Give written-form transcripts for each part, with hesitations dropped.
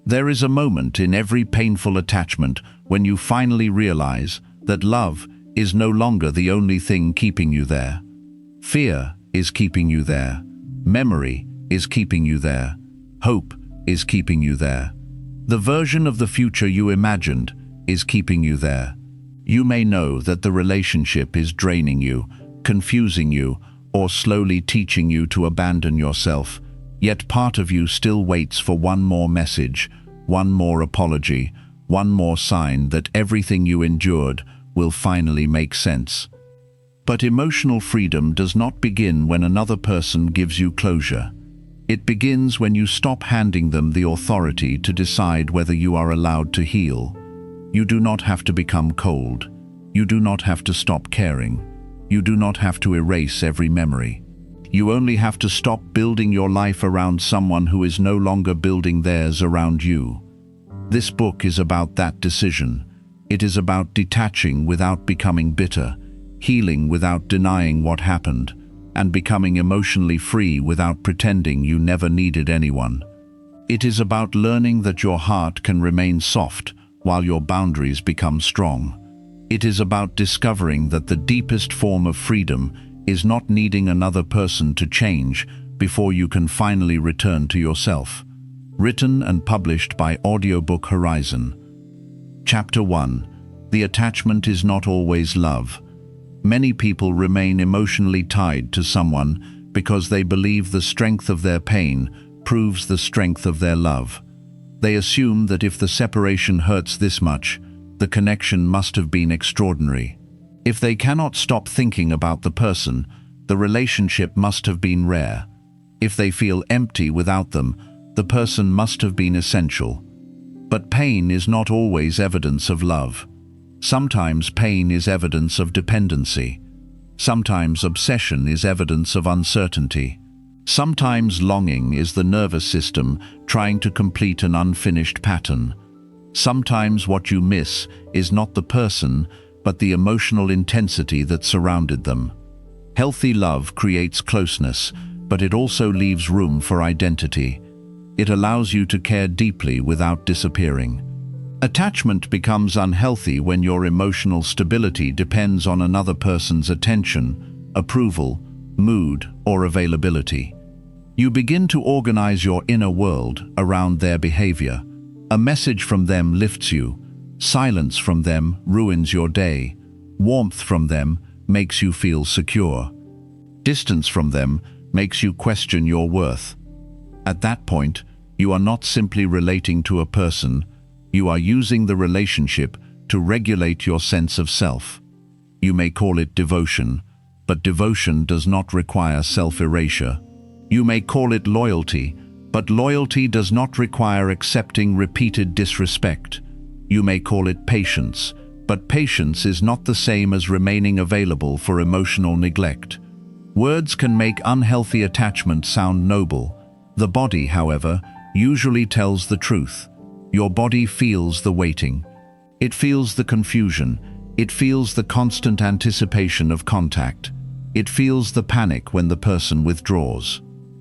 There is a moment in every painful attachment when you finally realize that love is no longer the only thing keeping you there. Fear is keeping you there. Memory is keeping you there. Hope is keeping you there. The version of the future you imagined is keeping you there. You may know that the relationship is draining you, confusing you, or slowly teaching you to abandon yourself, yet part of you still waits for one more message, one more apology, one more sign that everything you endured will finally make sense. But emotional freedom does not begin when another person gives you closure. It begins when you stop handing them the authority to decide whether you are allowed to heal. You do not have to become cold. You do not have to stop caring. You do not have to erase every memory. You only have to stop building your life around someone who is no longer building theirs around you. This book is about that decision. It is about detaching without becoming bitter, healing without denying what happened, and becoming emotionally free without pretending you never needed anyone. It is about learning that your heart can remain soft while your boundaries become strong. It is about discovering that the deepest form of freedom is not needing another person to change before you can finally return to yourself. Written and published by Audiobook Horizon. Chapter 1. The attachment is not always love. Many people remain emotionally tied to someone because they believe the strength of their pain proves the strength of their love. They assume that if the separation hurts this much, the connection must have been extraordinary. If they cannot stop thinking about the person, the relationship must have been rare. If they feel empty without them, the person must have been essential. But pain is not always evidence of love. Sometimes pain is evidence of dependency. Sometimes obsession is evidence of uncertainty. Sometimes longing is the nervous system trying to complete an unfinished pattern. Sometimes what you miss is not the person, but the emotional intensity that surrounded them. Healthy love creates closeness, but it also leaves room for identity. It allows you to care deeply without disappearing. Attachment becomes unhealthy when your emotional stability depends on another person's attention, approval, mood, or availability. You begin to organize your inner world around their behavior. A message from them lifts you. Silence from them ruins your day. Warmth from them makes you feel secure. Distance from them makes you question your worth. At that point, you are not simply relating to a person, you are using the relationship to regulate your sense of self. You may call it devotion, but devotion does not require self-erasure. You may call it loyalty, but loyalty does not require accepting repeated disrespect. You may call it patience, but patience is not the same as remaining available for emotional neglect. Words can make unhealthy attachment sound noble. The body, however, usually tells the truth. Your body feels the waiting. It feels the confusion. It feels the constant anticipation of contact. It feels the panic when the person withdraws.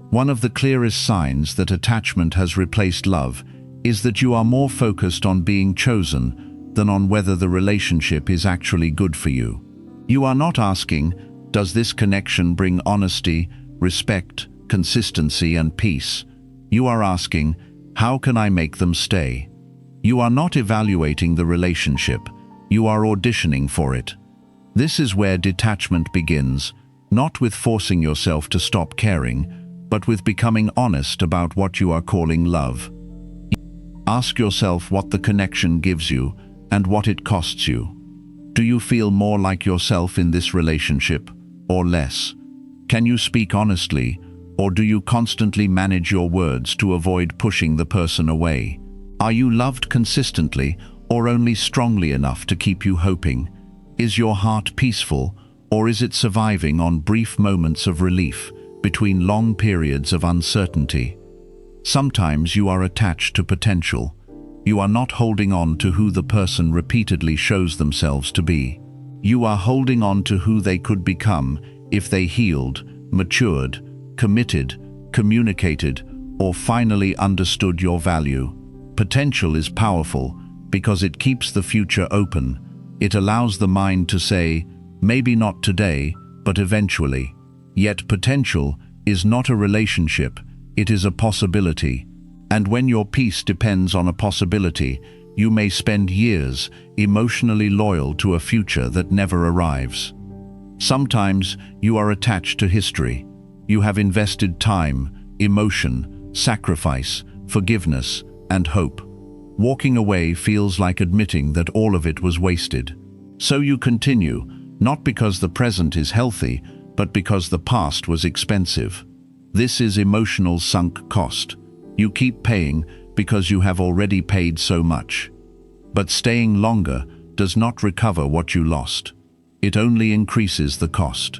One of the clearest signs that attachment has replaced love is that you are more focused on being chosen than on whether the relationship is actually good for you. You are not asking, does this connection bring honesty, respect, consistency, and peace? You are asking, how can I make them stay? You are not evaluating the relationship, you are auditioning for it. This is where detachment begins, not with forcing yourself to stop caring, but with becoming honest about what you are calling love. Ask yourself what the connection gives you and what it costs you. Do you feel more like yourself in this relationship, or less? Can you speak honestly, or do you constantly manage your words to avoid pushing the person away? Are you loved consistently, or only strongly enough to keep you hoping? Is your heart peaceful, or is it surviving on brief moments of relief between long periods of uncertainty? Sometimes you are attached to potential. You are not holding on to who the person repeatedly shows themselves to be. You are holding on to who they could become if they healed, matured, committed, communicated, or finally understood your value. Potential is powerful because it keeps the future open. It allows the mind to say, maybe not today, but eventually. Yet potential is not a relationship, it is a possibility. And when your peace depends on a possibility, you may spend years emotionally loyal to a future that never arrives. Sometimes you are attached to history. You have invested time, emotion, sacrifice, forgiveness, and hope. Walking away feels like admitting that all of it was wasted. So you continue, not because the present is healthy, but because the past was expensive. This is emotional sunk cost. You keep paying because you have already paid so much. But staying longer does not recover what you lost. It only increases the cost.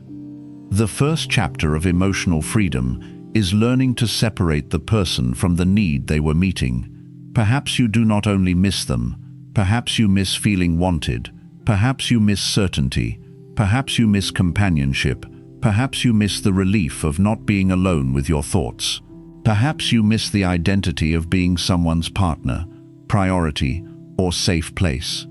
The first chapter of emotional freedom is learning to separate the person from the need they were meeting. Perhaps you do not only miss them, perhaps you miss feeling wanted, perhaps you miss certainty, perhaps you miss companionship, perhaps you miss the relief of not being alone with your thoughts. Perhaps you miss the identity of being someone's partner, priority, or safe place.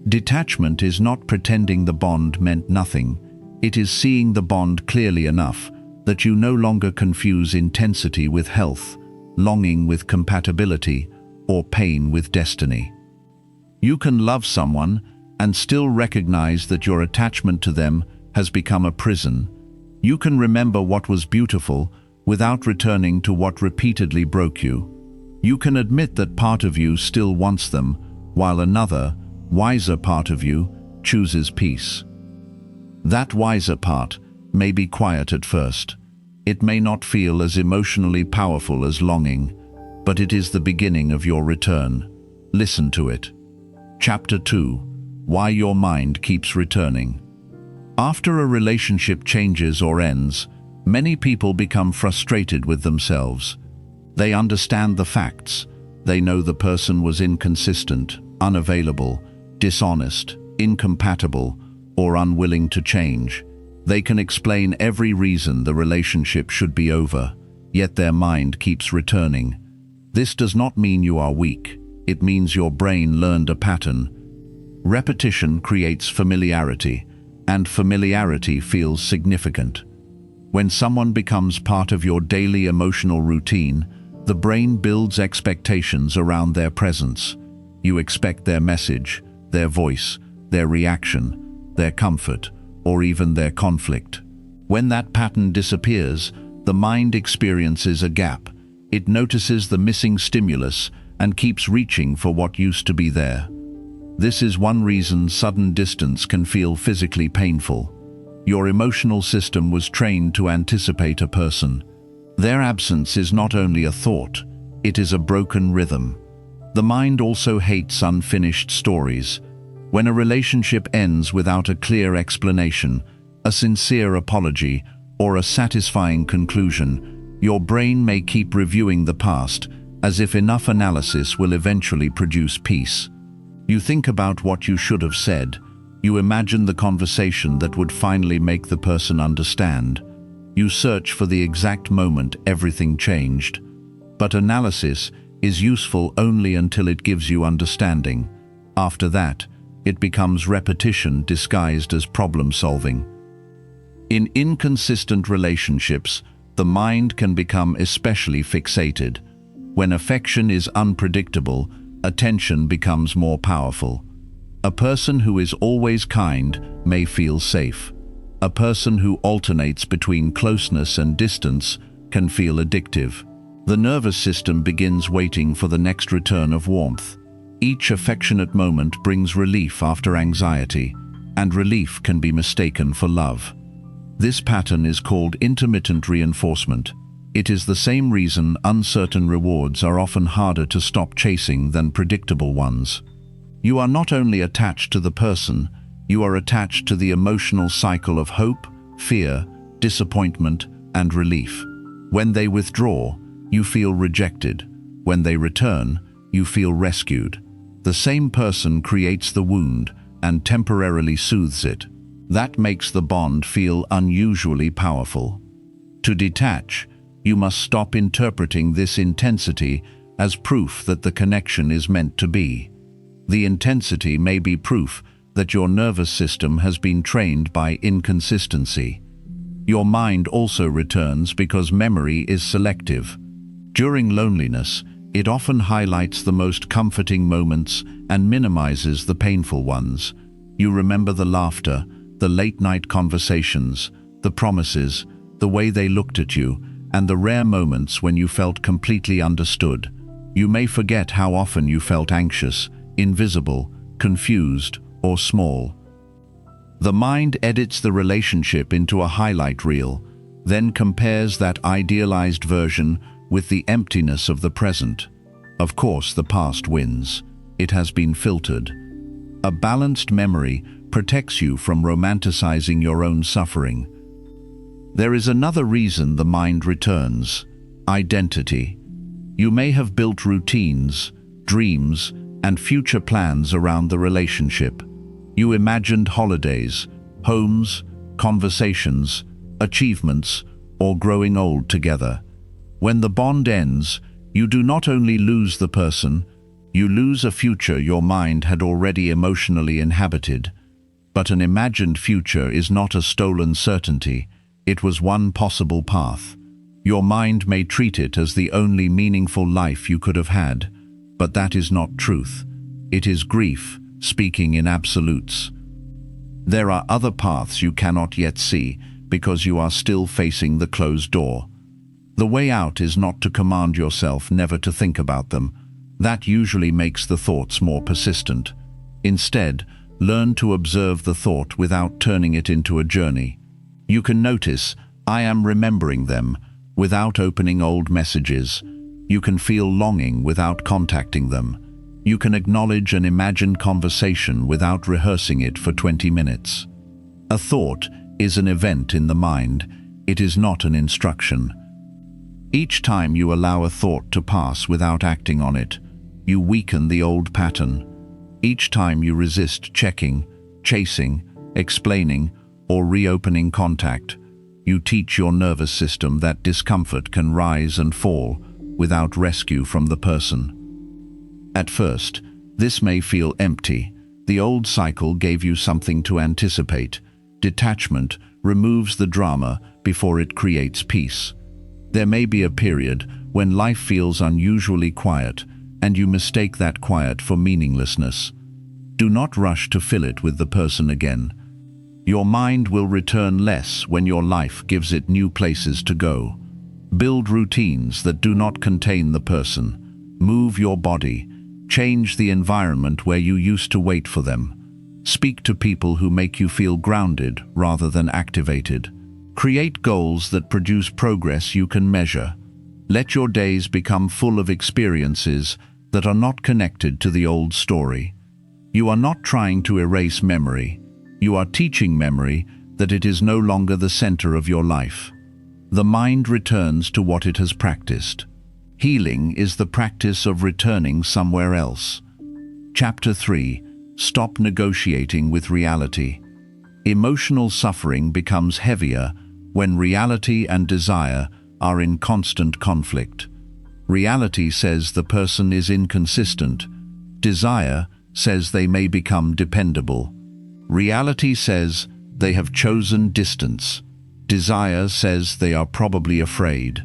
Detachment is not pretending the bond meant nothing. It is seeing the bond clearly enough that you no longer confuse intensity with health, longing with compatibility, or pain with destiny. You can love someone and still recognize that your attachment to them has become a prison. You can remember what was beautiful without returning to what repeatedly broke you. You can admit that part of you still wants them, while another, wiser part of you chooses peace. That wiser part may be quiet at first. It may not feel as emotionally powerful as longing, but it is the beginning of your return. Listen to it. Chapter 2: Why Your Mind Keeps Returning. After a relationship changes or ends, many people become frustrated with themselves. They understand the facts. They know the person was inconsistent, unavailable, dishonest, incompatible, or unwilling to change. They can explain every reason the relationship should be over, yet their mind keeps returning. This does not mean you are weak. It means your brain learned a pattern. Repetition creates familiarity, and familiarity feels significant. When someone becomes part of your daily emotional routine, the brain builds expectations around their presence. You expect their message, their voice, their reaction, their comfort, or even their conflict. When that pattern disappears, the mind experiences a gap. It notices the missing stimulus and keeps reaching for what used to be there. This is one reason sudden distance can feel physically painful. Your emotional system was trained to anticipate a person. Their absence is not only a thought, it is a broken rhythm. The mind also hates unfinished stories. When a relationship ends without a clear explanation, a sincere apology, or a satisfying conclusion, your brain may keep reviewing the past, as if enough analysis will eventually produce peace. You think about what you should have said. You imagine the conversation that would finally make the person understand. You search for the exact moment everything changed. But analysis is useful only until it gives you understanding. After that, it becomes repetition disguised as problem solving. In inconsistent relationships, the mind can become especially fixated. When affection is unpredictable, attention becomes more powerful. A person who is always kind may feel safe. A person who alternates between closeness and distance can feel addictive. The nervous system begins waiting for the next return of warmth. Each affectionate moment brings relief after anxiety, and relief can be mistaken for love. This pattern is called intermittent reinforcement. It is the same reason uncertain rewards are often harder to stop chasing than predictable ones. You are not only attached to the person, you are attached to the emotional cycle of hope, fear, disappointment, and relief. When they withdraw, you feel rejected. When they return, you feel rescued. The same person creates the wound and temporarily soothes it. That makes the bond feel unusually powerful. To detach, you must stop interpreting this intensity as proof that the connection is meant to be. The intensity may be proof that your nervous system has been trained by inconsistency. Your mind also returns because memory is selective. During loneliness, it often highlights the most comforting moments and minimizes the painful ones. You remember the laughter, the late-night conversations, the promises, the way they looked at you, and the rare moments when you felt completely understood. You may forget how often you felt anxious, invisible, confused, or small. The mind edits the relationship into a highlight reel, then compares that idealized version with the emptiness of the present. Of course, the past wins. It has been filtered. A balanced memory protects you from romanticizing your own suffering. There is another reason the mind returns: identity. You may have built routines, dreams, and future plans around the relationship. You imagined holidays, homes, conversations, achievements, or growing old together. When the bond ends, you do not only lose the person, you lose a future your mind had already emotionally inhabited. But an imagined future is not a stolen certainty. It was one possible path. Your mind may treat it as the only meaningful life you could have had, but that is not truth. It is grief, speaking in absolutes. There are other paths you cannot yet see because you are still facing the closed door. The way out is not to command yourself never to think about them. That usually makes the thoughts more persistent. Instead, learn to observe the thought without turning it into a journey. You can notice, "I am remembering them," without opening old messages. You can feel longing without contacting them. You can acknowledge an imagined conversation without rehearsing it for 20 minutes. A thought is an event in the mind. It is not an instruction. Each time you allow a thought to pass without acting on it, you weaken the old pattern. Each time you resist checking, chasing, explaining, or reopening contact, you teach your nervous system that discomfort can rise and fall without rescue from the person. At first, this may feel empty. The old cycle gave you something to anticipate. Detachment removes the drama before it creates peace. There may be a period when life feels unusually quiet, and you mistake that quiet for meaninglessness. Do not rush to fill it with the person again. Your mind will return less when your life gives it new places to go. Build routines that do not contain the person. Move your body. Change the environment where you used to wait for them. Speak to people who make you feel grounded rather than activated. Create goals that produce progress you can measure. Let your days become full of experiences that are not connected to the old story. You are not trying to erase memory. You are teaching memory that it is no longer the center of your life. The mind returns to what it has practiced. Healing is the practice of returning somewhere else. Chapter 3. Stop negotiating with reality. Emotional suffering becomes heavier when reality and desire are in constant conflict. Reality says the person is inconsistent. Desire says they may become dependable. Reality says they have chosen distance. Desire says they are probably afraid.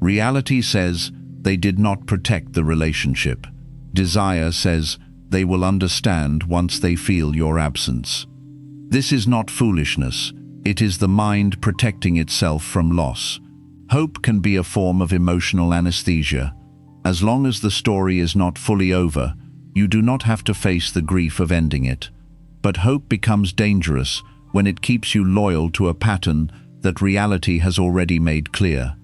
Reality says they did not protect the relationship. Desire says they will understand once they feel your absence. This is not foolishness. It is the mind protecting itself from loss. Hope can be a form of emotional anesthesia. As long as the story is not fully over, you do not have to face the grief of ending it. But hope becomes dangerous when it keeps you loyal to a pattern that reality has already made clear.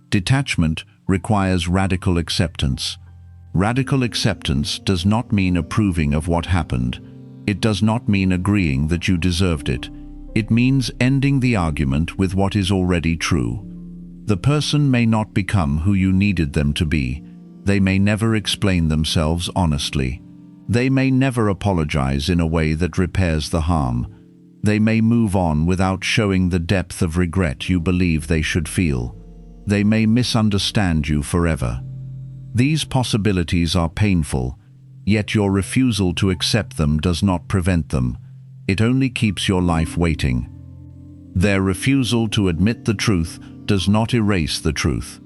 Detachment requires radical acceptance. Radical acceptance does not mean approving of what happened. It does not mean agreeing that you deserved it. It means ending the argument with what is already true. The person may not become who you needed them to be. They may never explain themselves honestly. They may never apologize in a way that repairs the harm. They may move on without showing the depth of regret you believe they should feel. They may misunderstand you forever. These possibilities are painful, yet your refusal to accept them does not prevent them. It only keeps your life waiting. Their refusal to admit the truth does not erase the truth.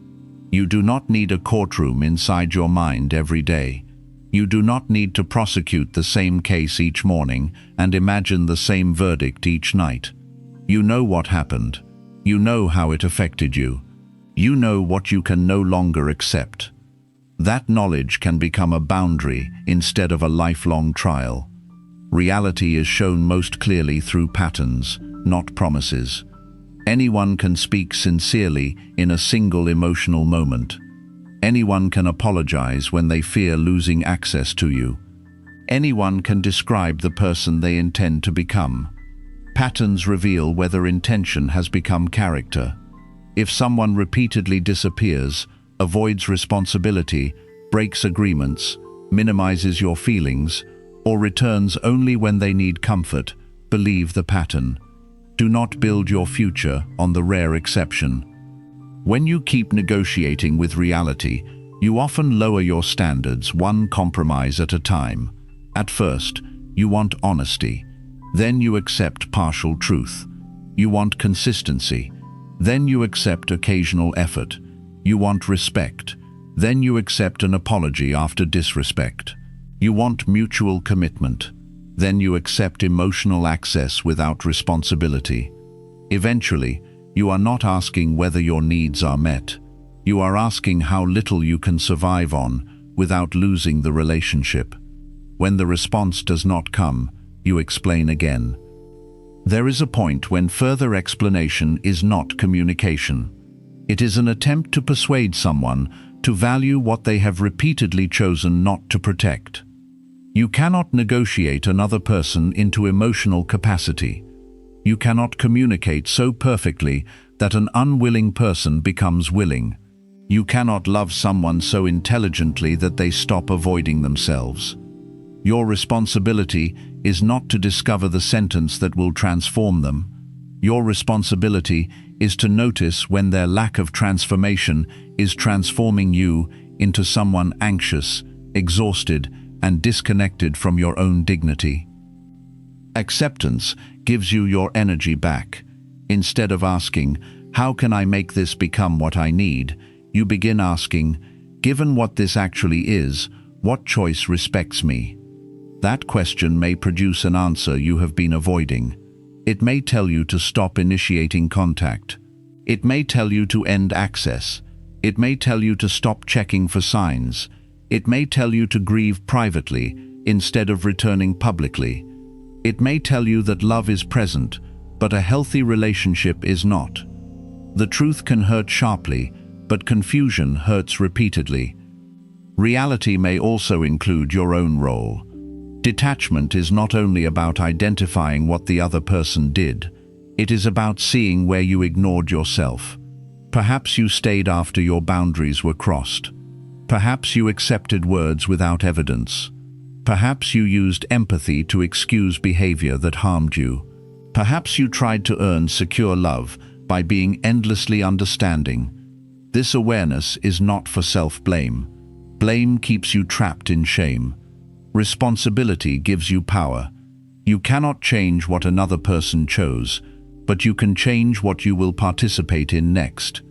You do not need a courtroom inside your mind every day. You do not need to prosecute the same case each morning and imagine the same verdict each night. You know what happened. You know how it affected you. You know what you can no longer accept. That knowledge can become a boundary instead of a lifelong trial. Reality is shown most clearly through patterns, not promises. Anyone can speak sincerely in a single emotional moment. Anyone can apologize when they fear losing access to you. Anyone can describe the person they intend to become. Patterns reveal whether intention has become character. If someone repeatedly disappears, avoids responsibility, breaks agreements, minimizes your feelings, or returns only when they need comfort, believe the pattern. Do not build your future on the rare exception. When you keep negotiating with reality, you often lower your standards one compromise at a time. At first, you want honesty. Then you accept partial truth. You want consistency. Then you accept occasional effort. You want respect. Then you accept an apology after disrespect. You want mutual commitment. Then you accept emotional access without responsibility. Eventually, you are not asking whether your needs are met. You are asking how little you can survive on without losing the relationship. When the response does not come, you explain again. There is a point when further explanation is not communication. It is an attempt to persuade someone to value what they have repeatedly chosen not to protect. You cannot negotiate another person into emotional capacity. You cannot communicate so perfectly that an unwilling person becomes willing. You cannot love someone so intelligently that they stop avoiding themselves. Your responsibility is not to discover the sentence that will transform them. Your responsibility is to notice when their lack of transformation is transforming you into someone anxious, exhausted, and disconnected from your own dignity. Acceptance gives you your energy back. Instead of asking, "How can I make this become what I need?" you begin asking, "Given what this actually is, what choice respects me?" That question may produce an answer you have been avoiding. It may tell you to stop initiating contact. It may tell you to end access. It may tell you to stop checking for signs. It may tell you to grieve privately instead of returning publicly. It may tell you that love is present, but a healthy relationship is not. The truth can hurt sharply, but confusion hurts repeatedly. Reality may also include your own role. Detachment is not only about identifying what the other person did, it is about seeing where you ignored yourself. Perhaps you stayed after your boundaries were crossed. Perhaps you accepted words without evidence. Perhaps you used empathy to excuse behavior that harmed you. Perhaps you tried to earn secure love by being endlessly understanding. This awareness is not for self-blame. Blame keeps you trapped in shame. Responsibility gives you power. You cannot change what another person chose, but you can change what you will participate in next.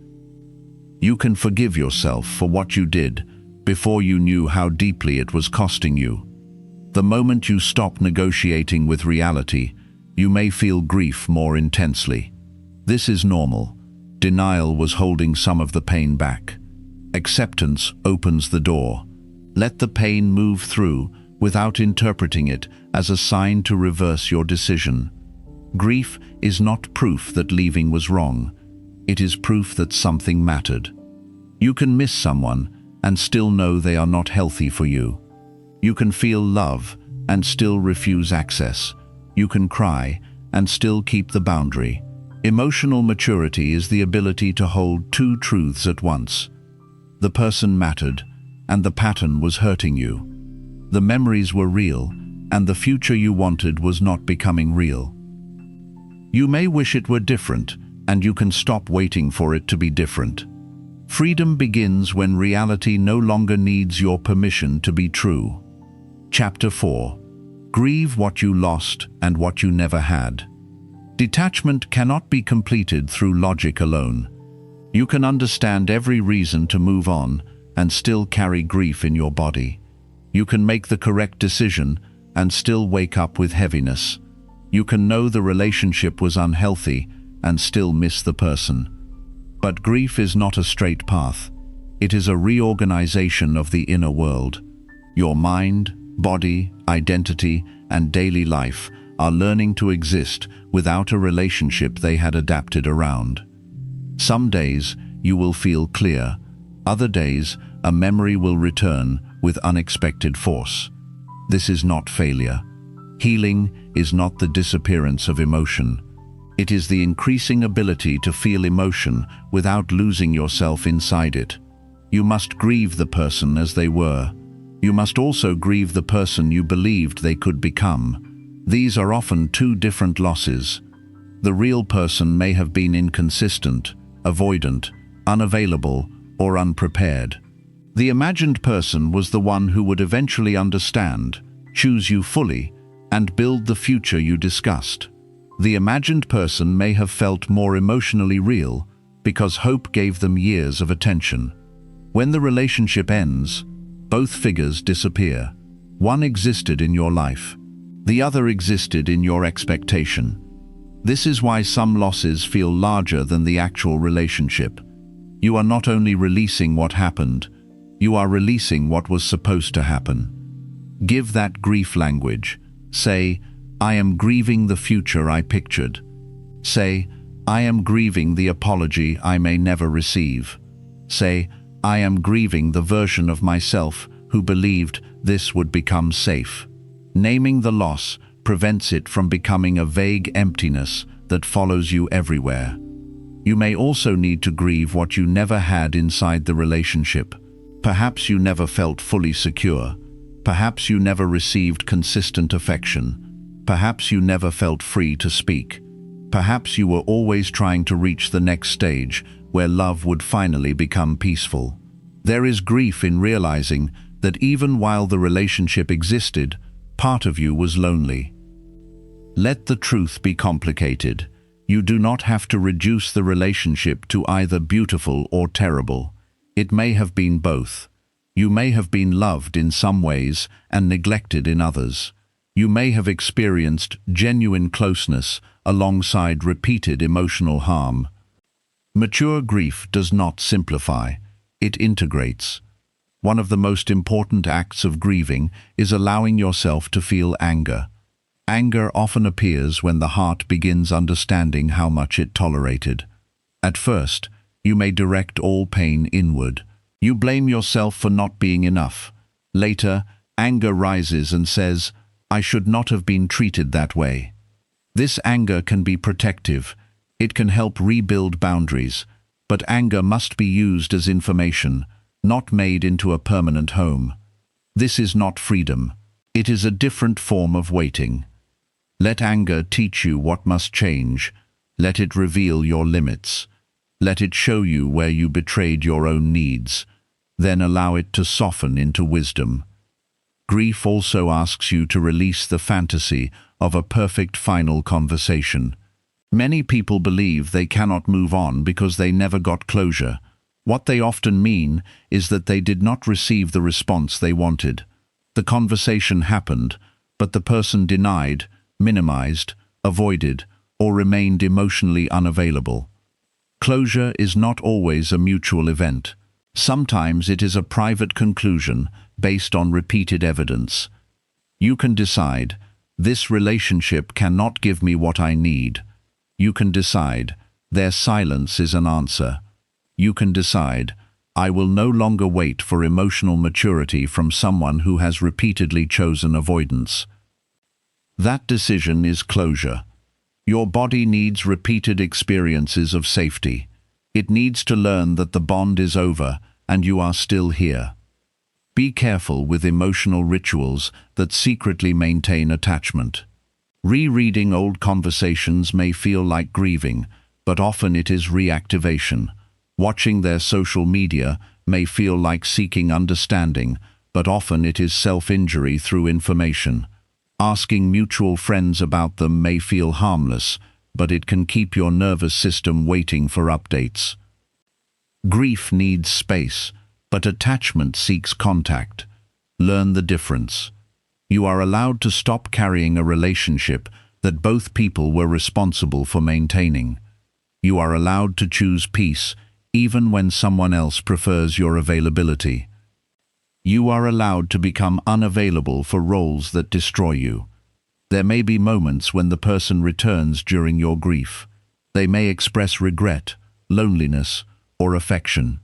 You can forgive yourself for what you did before you knew how deeply it was costing you. The moment you stop negotiating with reality, you may feel grief more intensely. This is normal. Denial was holding some of the pain back. Acceptance opens the door. Let the pain move through without interpreting it as a sign to reverse your decision. Grief is not proof that leaving was wrong. It is proof that something mattered. You can miss someone and still know they are not healthy for you. You can feel love and still refuse access. You can cry and still keep the boundary. Emotional maturity is the ability to hold two truths at once. The person mattered, and the pattern was hurting you. The memories were real, and the future you wanted was not becoming real. You may wish it were different, and you can stop waiting for it to be different. Freedom begins when reality no longer needs your permission to be true. Chapter 4. Grieve what you lost and what you never had. Detachment cannot be completed through logic alone. You can understand every reason to move on and still carry grief in your body. You can make the correct decision and still wake up with heaviness. You can know the relationship was unhealthy and still miss the person. But grief is not a straight path. It is a reorganization of the inner world. Your mind, body, identity, and daily life are learning to exist without a relationship they had adapted around. Some days you will feel clear. Other days a memory will return with unexpected force. This is not failure. Healing is not the disappearance of emotion. It is the increasing ability to feel emotion without losing yourself inside it. You must grieve the person as they were. You must also grieve the person you believed they could become. These are often two different losses. The real person may have been inconsistent, avoidant, unavailable, or unprepared. The imagined person was the one who would eventually understand, choose you fully, and build the future you discussed. The imagined person may have felt more emotionally real because hope gave them years of attention. When the relationship ends, both figures disappear. One existed in your life. The other existed in your expectation. This is why some losses feel larger than the actual relationship. You are not only releasing what happened, you are releasing what was supposed to happen. Give that grief language. Say, I am grieving the future I pictured. Say, I am grieving the apology I may never receive. Say, I am grieving the version of myself who believed this would become safe. Naming the loss prevents it from becoming a vague emptiness that follows you everywhere. You may also need to grieve what you never had inside the relationship. Perhaps you never felt fully secure. Perhaps you never received consistent affection. Perhaps you never felt free to speak. Perhaps you were always trying to reach the next stage where love would finally become peaceful. There is grief in realizing that even while the relationship existed, part of you was lonely. Let the truth be complicated. You do not have to reduce the relationship to either beautiful or terrible. It may have been both. You may have been loved in some ways and neglected in others. You may have experienced genuine closeness alongside repeated emotional harm. Mature grief does not simplify. It integrates. One of the most important acts of grieving is allowing yourself to feel anger. Anger often appears when the heart begins understanding how much it tolerated. At first, you may direct all pain inward. You blame yourself for not being enough. Later, anger rises and says, I should not have been treated that way. This anger can be protective. It can help rebuild boundaries. But anger must be used as information, not made into a permanent home. This is not freedom. It is a different form of waiting. Let anger teach you what must change. Let it reveal your limits. Let it show you where you betrayed your own needs. Then allow it to soften into wisdom. Grief also asks you to release the fantasy of a perfect final conversation. Many people believe they cannot move on because they never got closure. What they often mean is that they did not receive the response they wanted. The conversation happened, but the person denied, minimized, avoided, or remained emotionally unavailable. Closure is not always a mutual event. Sometimes it is a private conclusion based on repeated evidence. You can decide, this relationship cannot give me what I need. You can decide, their silence is an answer. You can decide, I will no longer wait for emotional maturity from someone who has repeatedly chosen avoidance. That decision is closure. Your body needs repeated experiences of safety. It needs to learn that the bond is over and you are still here. Be careful with emotional rituals that secretly maintain attachment. Rereading old conversations may feel like grieving, but often it is reactivation. Watching their social media may feel like seeking understanding, but often it is self-injury through information. Asking mutual friends about them may feel harmless, but it can keep your nervous system waiting for updates. Grief needs space, but attachment seeks contact. Learn the difference. You are allowed to stop carrying a relationship that both people were responsible for maintaining. You are allowed to choose peace, even when someone else prefers your availability. You are allowed to become unavailable for roles that destroy you. There may be moments when the person returns during your grief. They may express regret, loneliness, or affection.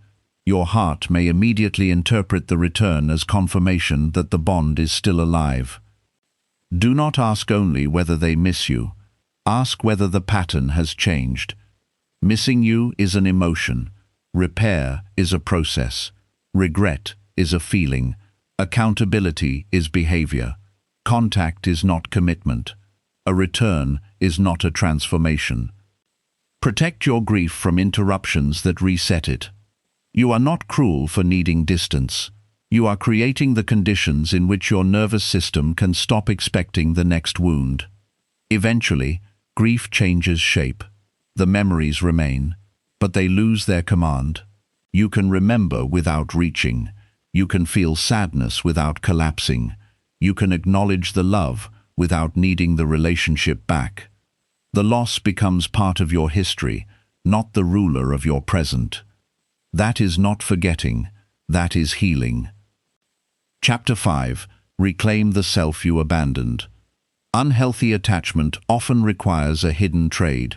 Your heart may immediately interpret the return as confirmation that the bond is still alive. Do not ask only whether they miss you. Ask whether the pattern has changed. Missing you is an emotion. Repair is a process. Regret is a feeling. Accountability is behavior. Contact is not commitment. A return is not a transformation. Protect your grief from interruptions that reset it. You are not cruel for needing distance. You are creating the conditions in which your nervous system can stop expecting the next wound. Eventually, grief changes shape. The memories remain, but they lose their command. You can remember without reaching. You can feel sadness without collapsing. You can acknowledge the love without needing the relationship back. The loss becomes part of your history, not the ruler of your present. That is not forgetting, that is healing. Chapter 5. Reclaim the self you abandoned. Unhealthy attachment often requires a hidden trade.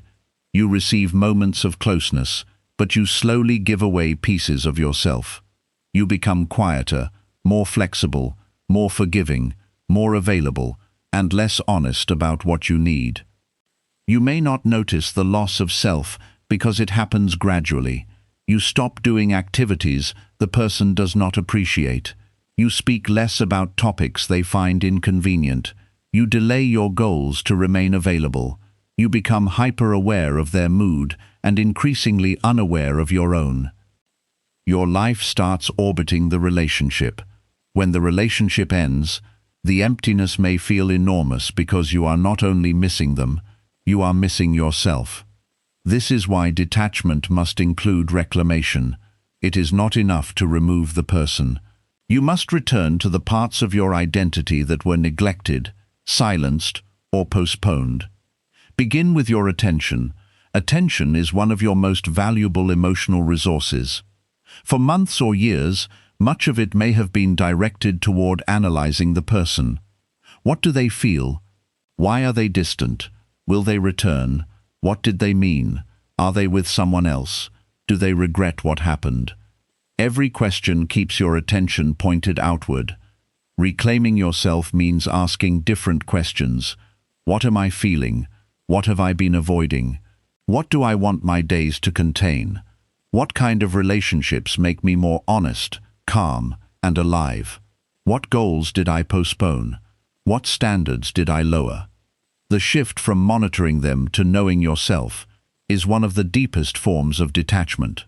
You receive moments of closeness, but you slowly give away pieces of yourself. You become quieter, more flexible, more forgiving, more available, and less honest about what you need. You may not notice the loss of self because it happens gradually. You stop doing activities the person does not appreciate. You speak less about topics they find inconvenient. You delay your goals to remain available. You become hyper-aware of their mood and increasingly unaware of your own. Your life starts orbiting the relationship. When the relationship ends, the emptiness may feel enormous because you are not only missing them, you are missing yourself. This is why detachment must include reclamation. It is not enough to remove the person. You must return to the parts of your identity that were neglected, silenced, or postponed. Begin with your attention. Attention is one of your most valuable emotional resources. For months or years, much of it may have been directed toward analyzing the person. What do they feel? Why are they distant? Will they return? What did they mean? Are they with someone else? Do they regret what happened? Every question keeps your attention pointed outward. Reclaiming yourself means asking different questions. What am I feeling? What have I been avoiding? What do I want my days to contain? What kind of relationships make me more honest, calm, and alive? What goals did I postpone? What standards did I lower? The shift from monitoring them to knowing yourself is one of the deepest forms of detachment.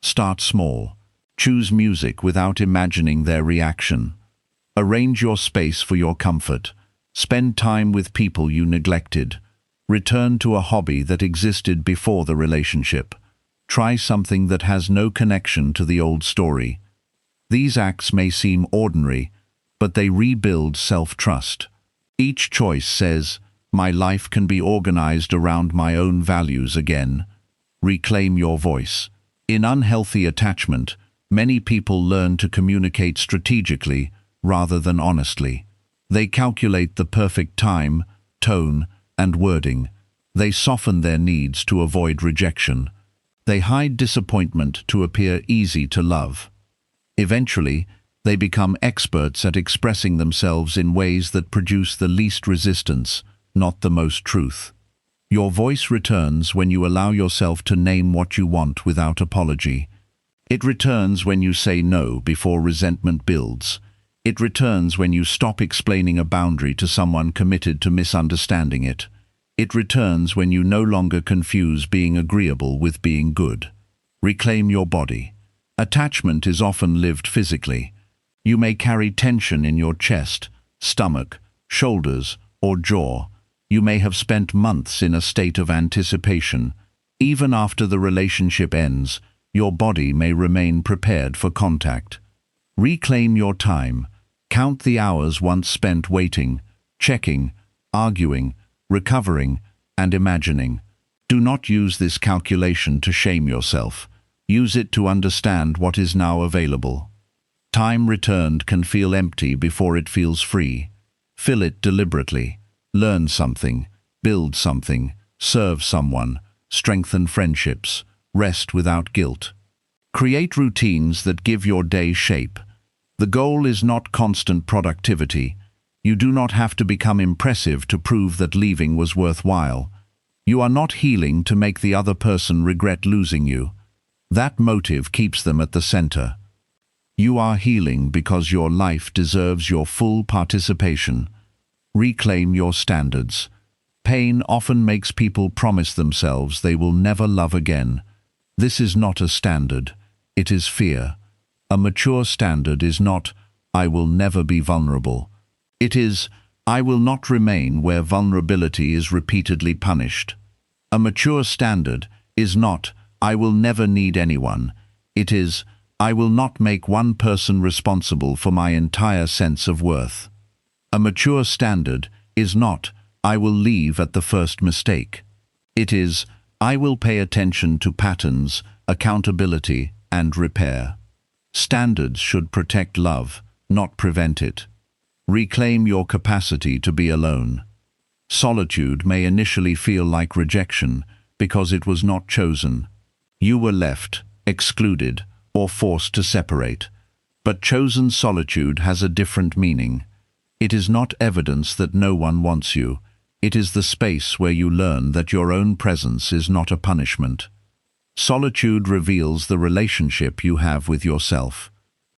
Start small. Choose music without imagining their reaction. Arrange your space for your comfort. Spend time with people you neglected. Return to a hobby that existed before the relationship. Try something that has no connection to the old story. These acts may seem ordinary, but they rebuild self-trust. Each choice says, "My life can be organized around my own values again." Reclaim your voice. In unhealthy attachment, many people learn to communicate strategically rather than honestly. They calculate the perfect time, tone, and wording. They soften their needs to avoid rejection. They hide disappointment to appear easy to love. Eventually, they become experts at expressing themselves in ways that produce the least resistance, not the most truth. Your voice returns when you allow yourself to name what you want without apology. It returns when you say no before resentment builds. It returns when you stop explaining a boundary to someone committed to misunderstanding it. It returns when you no longer confuse being agreeable with being good. Reclaim your body. Attachment is often lived physically. You may carry tension in your chest, stomach, shoulders, or jaw. You may have spent months in a state of anticipation. Even after the relationship ends, your body may remain prepared for contact. Reclaim your time. Count the hours once spent waiting, checking, arguing, recovering, and imagining. Do not use this calculation to shame yourself. Use it to understand what is now available. Time returned can feel empty before it feels free. Fill it deliberately. Learn something, build something, serve someone, strengthen friendships, rest without guilt. Create routines that give your day shape. The goal is not constant productivity. You do not have to become impressive to prove that leaving was worthwhile. You are not healing to make the other person regret losing you. That motive keeps them at the center. You are healing because your life deserves your full participation. Reclaim your standards. Pain often makes people promise themselves they will never love again. This is not a standard. It is fear. A mature standard is not, "I will never be vulnerable." It is, "I will not remain where vulnerability is repeatedly punished." A mature standard is not, "I will never need anyone." It is, "I will not make one person responsible for my entire sense of worth." A mature standard is not, "I will leave at the first mistake." It is, "I will pay attention to patterns, accountability, and repair." Standards should protect love, not prevent it. Reclaim your capacity to be alone. Solitude may initially feel like rejection because it was not chosen. You were left, excluded, or forced to separate. But chosen solitude has a different meaning. It is not evidence that no one wants you. It is the space where you learn that your own presence is not a punishment. Solitude reveals the relationship you have with yourself.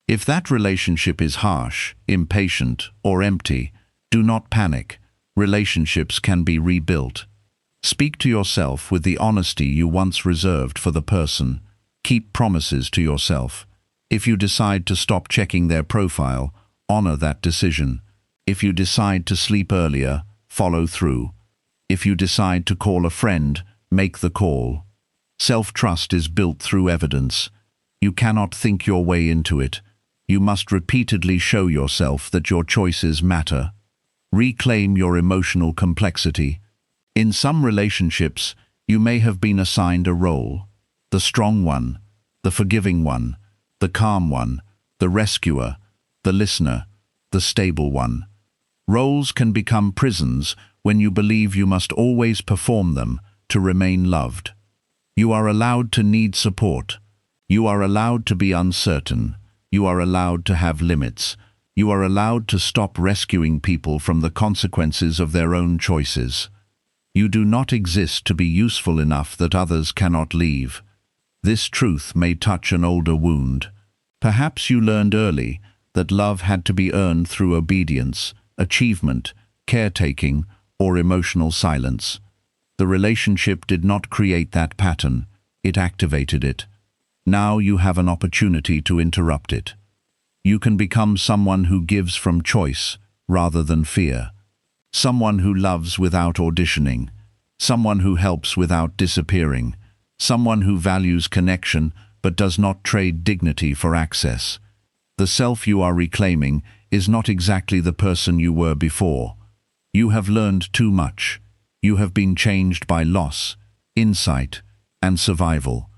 If that relationship is harsh, impatient, or empty, do not panic. Relationships can be rebuilt. Speak to yourself with the honesty you once reserved for the person. Keep promises to yourself. If you decide to stop checking their profile, honor that decision. If you decide to sleep earlier, follow through. If you decide to call a friend, make the call. Self-trust is built through evidence. You cannot think your way into it. You must repeatedly show yourself that your choices matter. Reclaim your emotional complexity. In some relationships, you may have been assigned a role: the strong one, the forgiving one, the calm one, the rescuer, the listener, the stable one. Roles can become prisons when you believe you must always perform them to remain loved. You are allowed to need support. You are allowed to be uncertain. You are allowed to have limits. You are allowed to stop rescuing people from the consequences of their own choices. You do not exist to be useful enough that others cannot leave. This truth may touch an older wound. Perhaps you learned early that love had to be earned through obedience, achievement, caretaking, or emotional silence. The relationship did not create that pattern, it activated it. Now you have an opportunity to interrupt it. You can become someone who gives from choice rather than fear. Someone who loves without auditioning. Someone who helps without disappearing. Someone who values connection but does not trade dignity for access. The self you are reclaiming is not exactly the person you were before. You have learned too much. You have been changed by loss, insight, and survival.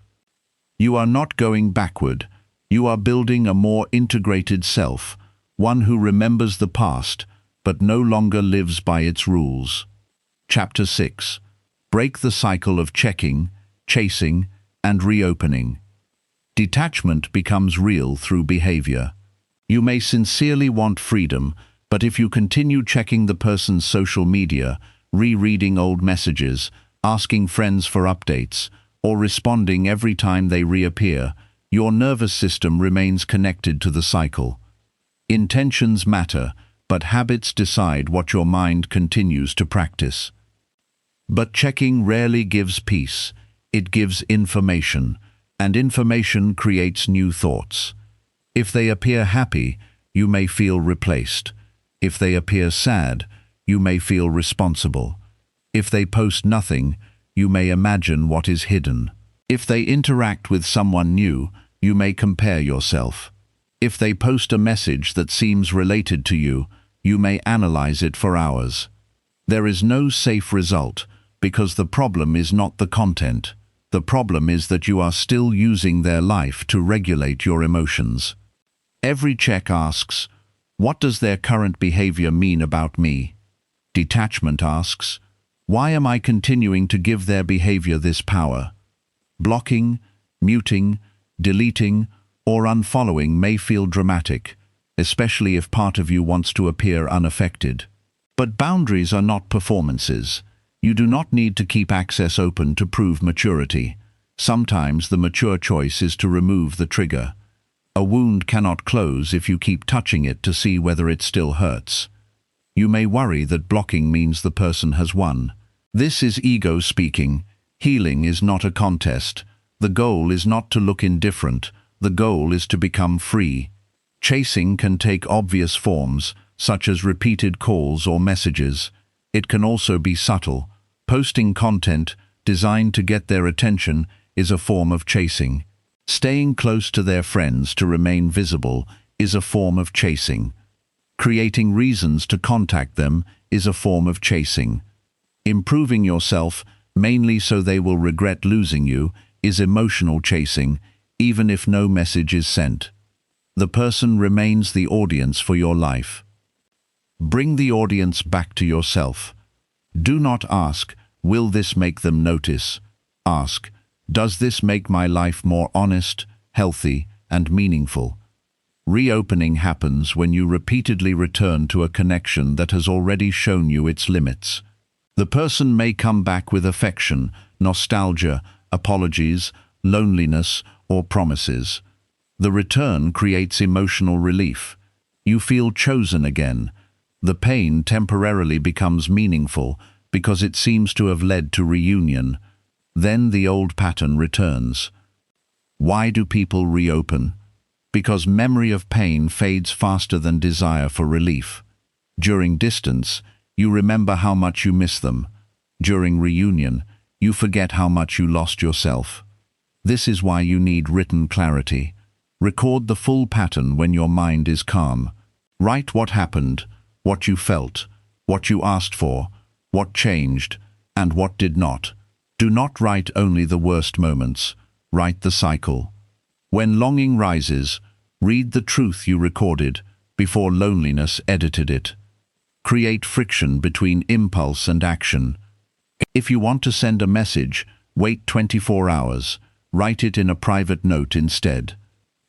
You are not going backward. You are building a more integrated self, one who remembers the past, but no longer lives by its rules. Chapter 6. Break the cycle of checking, chasing, and reopening. Detachment becomes real through behavior. You may sincerely want freedom, but if you continue checking the person's social media, rereading old messages, asking friends for updates, or responding every time they reappear, your nervous system remains connected to the cycle. Intentions matter, but habits decide what your mind continues to practice. But checking rarely gives peace. It gives information. and information creates new thoughts. If they appear happy, you may feel replaced. If they appear sad, you may feel responsible. If they post nothing, you may imagine what is hidden. If they interact with someone new, you may compare yourself. If they post a message that seems related to you, you may analyze it for hours. There is no safe result, because the problem is not the content. The problem is that you are still using their life to regulate your emotions. Every check asks, what does their current behavior mean about me? Detachment asks, why am I continuing to give their behavior this power? Blocking, muting, deleting, or unfollowing may feel dramatic, especially if part of you wants to appear unaffected. But boundaries are not performances. You do not need to keep access open to prove maturity. Sometimes the mature choice is to remove the trigger. A wound cannot close if you keep touching it to see whether it still hurts. You may worry that blocking means the person has won. This is ego speaking. Healing is not a contest. The goal is not to look indifferent. The goal is to become free. Chasing can take obvious forms, such as repeated calls or messages. It can also be subtle. Posting content designed to get their attention is a form of chasing. Staying close to their friends to remain visible is a form of chasing. Creating reasons to contact them is a form of chasing. Improving yourself, mainly so they will regret losing you, is emotional chasing, even if no message is sent. The person remains the audience for your life. Bring the audience back to yourself. Do not ask, will this make them notice? Ask, does this make my life more honest, healthy, and meaningful? Reopening happens when you repeatedly return to a connection that has already shown you its limits. The person may come back with affection, nostalgia, apologies, loneliness, or promises. The return creates emotional relief. You feel chosen again. The pain temporarily becomes meaningful because it seems to have led to reunion. Then the old pattern returns. Why do people reopen? Because memory of pain fades faster than desire for relief. During distance, you remember how much you miss them. During reunion, you forget how much you lost yourself. This is why you need written clarity. Record the full pattern when your mind is calm. Write what happened, what you felt, what you asked for, what changed, and what did not. Do not write only the worst moments. Write the cycle. When longing rises, read the truth you recorded before loneliness edited it. Create friction between impulse and action. If you want to send a message, wait 24 hours. Write it in a private note instead.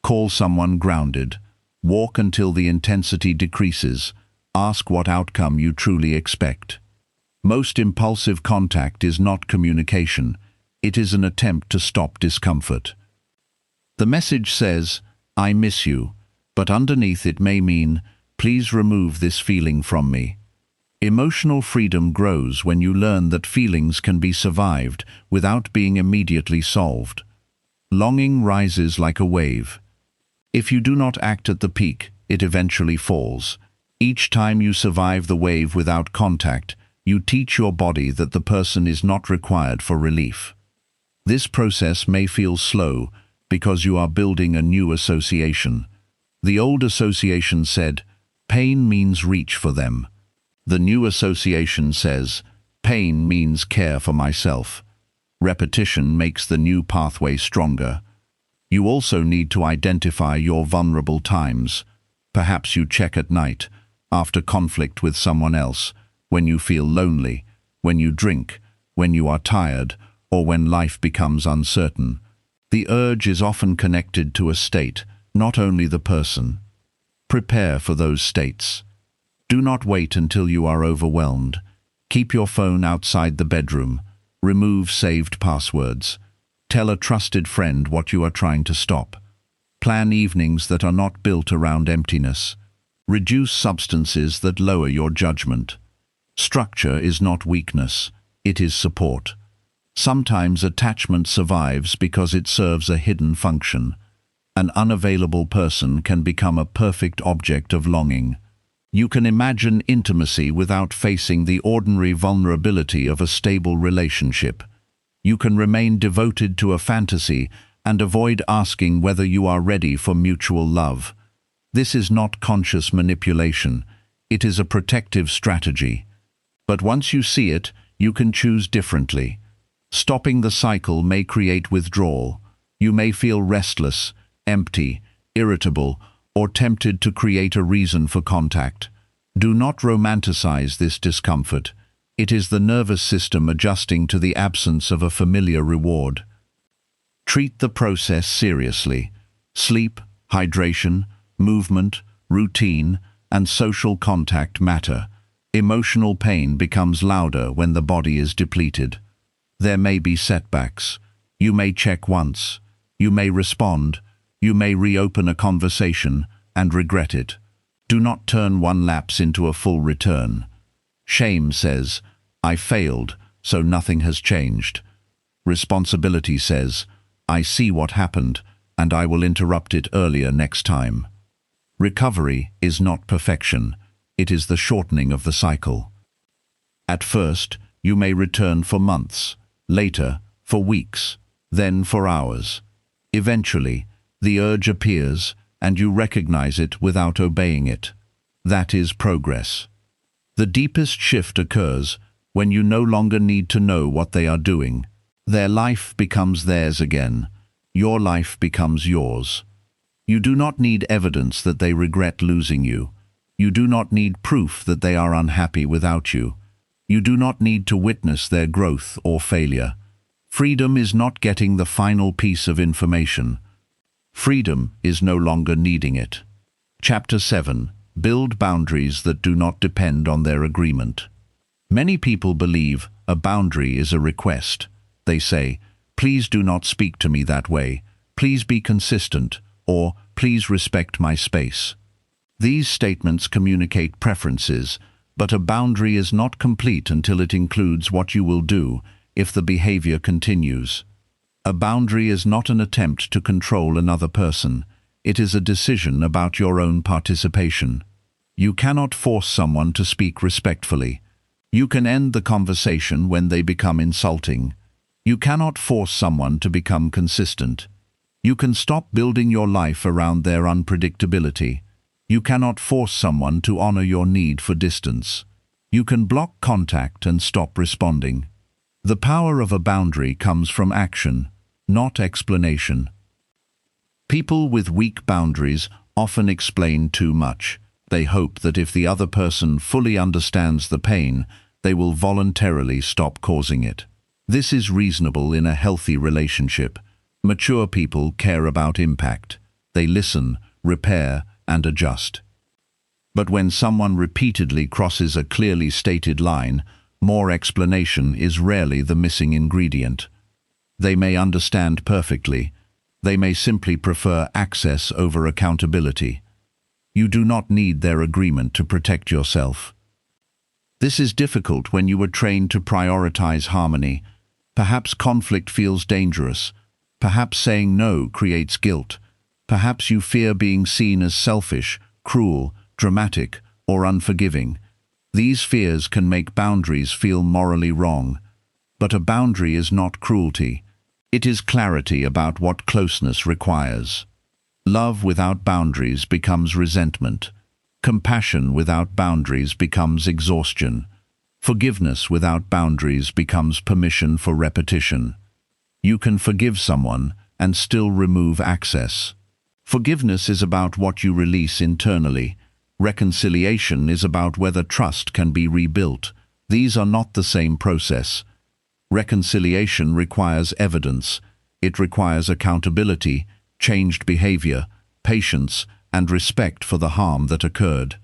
Call someone grounded. Walk until the intensity decreases. Ask what outcome you truly expect. Most impulsive contact is not communication. It is an attempt to stop discomfort. The message says, I miss you, but underneath it may mean, please remove this feeling from me. Emotional freedom grows when you learn that feelings can be survived without being immediately solved. Longing rises like a wave. If you do not act at the peak, it eventually falls. Each time you survive the wave without contact, you teach your body that the person is not required for relief. This process may feel slow because you are building a new association. The old association said, pain means reach for them. The new association says, pain means care for myself. Repetition makes the new pathway stronger. You also need to identify your vulnerable times. Perhaps you check at night, after conflict with someone else, when you feel lonely, when you drink, when you are tired, or when life becomes uncertain. The urge is often connected to a state, not only the person. Prepare for those states. Do not wait until you are overwhelmed. Keep your phone outside the bedroom. Remove saved passwords. Tell a trusted friend what you are trying to stop. Plan evenings that are not built around emptiness. Reduce substances that lower your judgment. Structure is not weakness, it is support. Sometimes attachment survives because it serves a hidden function. An unavailable person can become a perfect object of longing. You can imagine intimacy without facing the ordinary vulnerability of a stable relationship. You can remain devoted to a fantasy and avoid asking whether you are ready for mutual love. This is not conscious manipulation. It is a protective strategy. But once you see it, you can choose differently. Stopping the cycle may create withdrawal. You may feel restless, empty, irritable, or tempted to create a reason for contact. Do not romanticize this discomfort. It is the nervous system adjusting to the absence of a familiar reward. Treat the process seriously. Sleep, hydration, movement, routine, and social contact matter. Emotional pain becomes louder when the body is depleted. There may be setbacks. You may check once. You may respond. You may reopen a conversation and regret it. Do not turn one lapse into a full return. Shame says, I failed, so nothing has changed. Responsibility says, I see what happened, and I will interrupt it earlier next time. Recovery is not perfection. It is the shortening of the cycle. At first, you may return for months, later for weeks, then for hours. Eventually, the urge appears, and you recognize it without obeying it. That is progress. The deepest shift occurs when you no longer need to know what they are doing. Their life becomes theirs again. Your life becomes yours. You do not need evidence that they regret losing you. You do not need proof that they are unhappy without you. You do not need to witness their growth or failure. Freedom is not getting the final piece of information. Freedom is no longer needing it. Chapter 7. Build boundaries that do not depend on their agreement. Many people believe a boundary is a request. They say, please do not speak to me that way, please be consistent, or please respect my space. These statements communicate preferences, but a boundary is not complete until it includes what you will do if the behavior continues. A boundary is not an attempt to control another person. It is a decision about your own participation. You cannot force someone to speak respectfully. You can end the conversation when they become insulting. You cannot force someone to become consistent. You can stop building your life around their unpredictability. You cannot force someone to honor your need for distance. You can block contact and stop responding. The power of a boundary comes from action, not explanation. People with weak boundaries often explain too much. They hope that if the other person fully understands the pain, they will voluntarily stop causing it. This is reasonable in a healthy relationship. Mature people care about impact. They listen, repair, and adjust. But when someone repeatedly crosses a clearly stated line, more explanation is rarely the missing ingredient. They may understand perfectly. They may simply prefer access over accountability. You do not need their agreement to protect yourself. This is difficult when you were trained to prioritize harmony. Perhaps conflict feels dangerous. Perhaps saying no creates guilt. Perhaps you fear being seen as selfish, cruel, dramatic, or unforgiving. These fears can make boundaries feel morally wrong. But a boundary is not cruelty. It is clarity about what closeness requires. Love without boundaries becomes resentment. Compassion without boundaries becomes exhaustion. Forgiveness without boundaries becomes permission for repetition. You can forgive someone and still remove access. Forgiveness is about what you release internally. Reconciliation is about whether trust can be rebuilt. These are not the same process. Reconciliation requires evidence. It requires accountability, changed behavior, patience, and respect for the harm that occurred.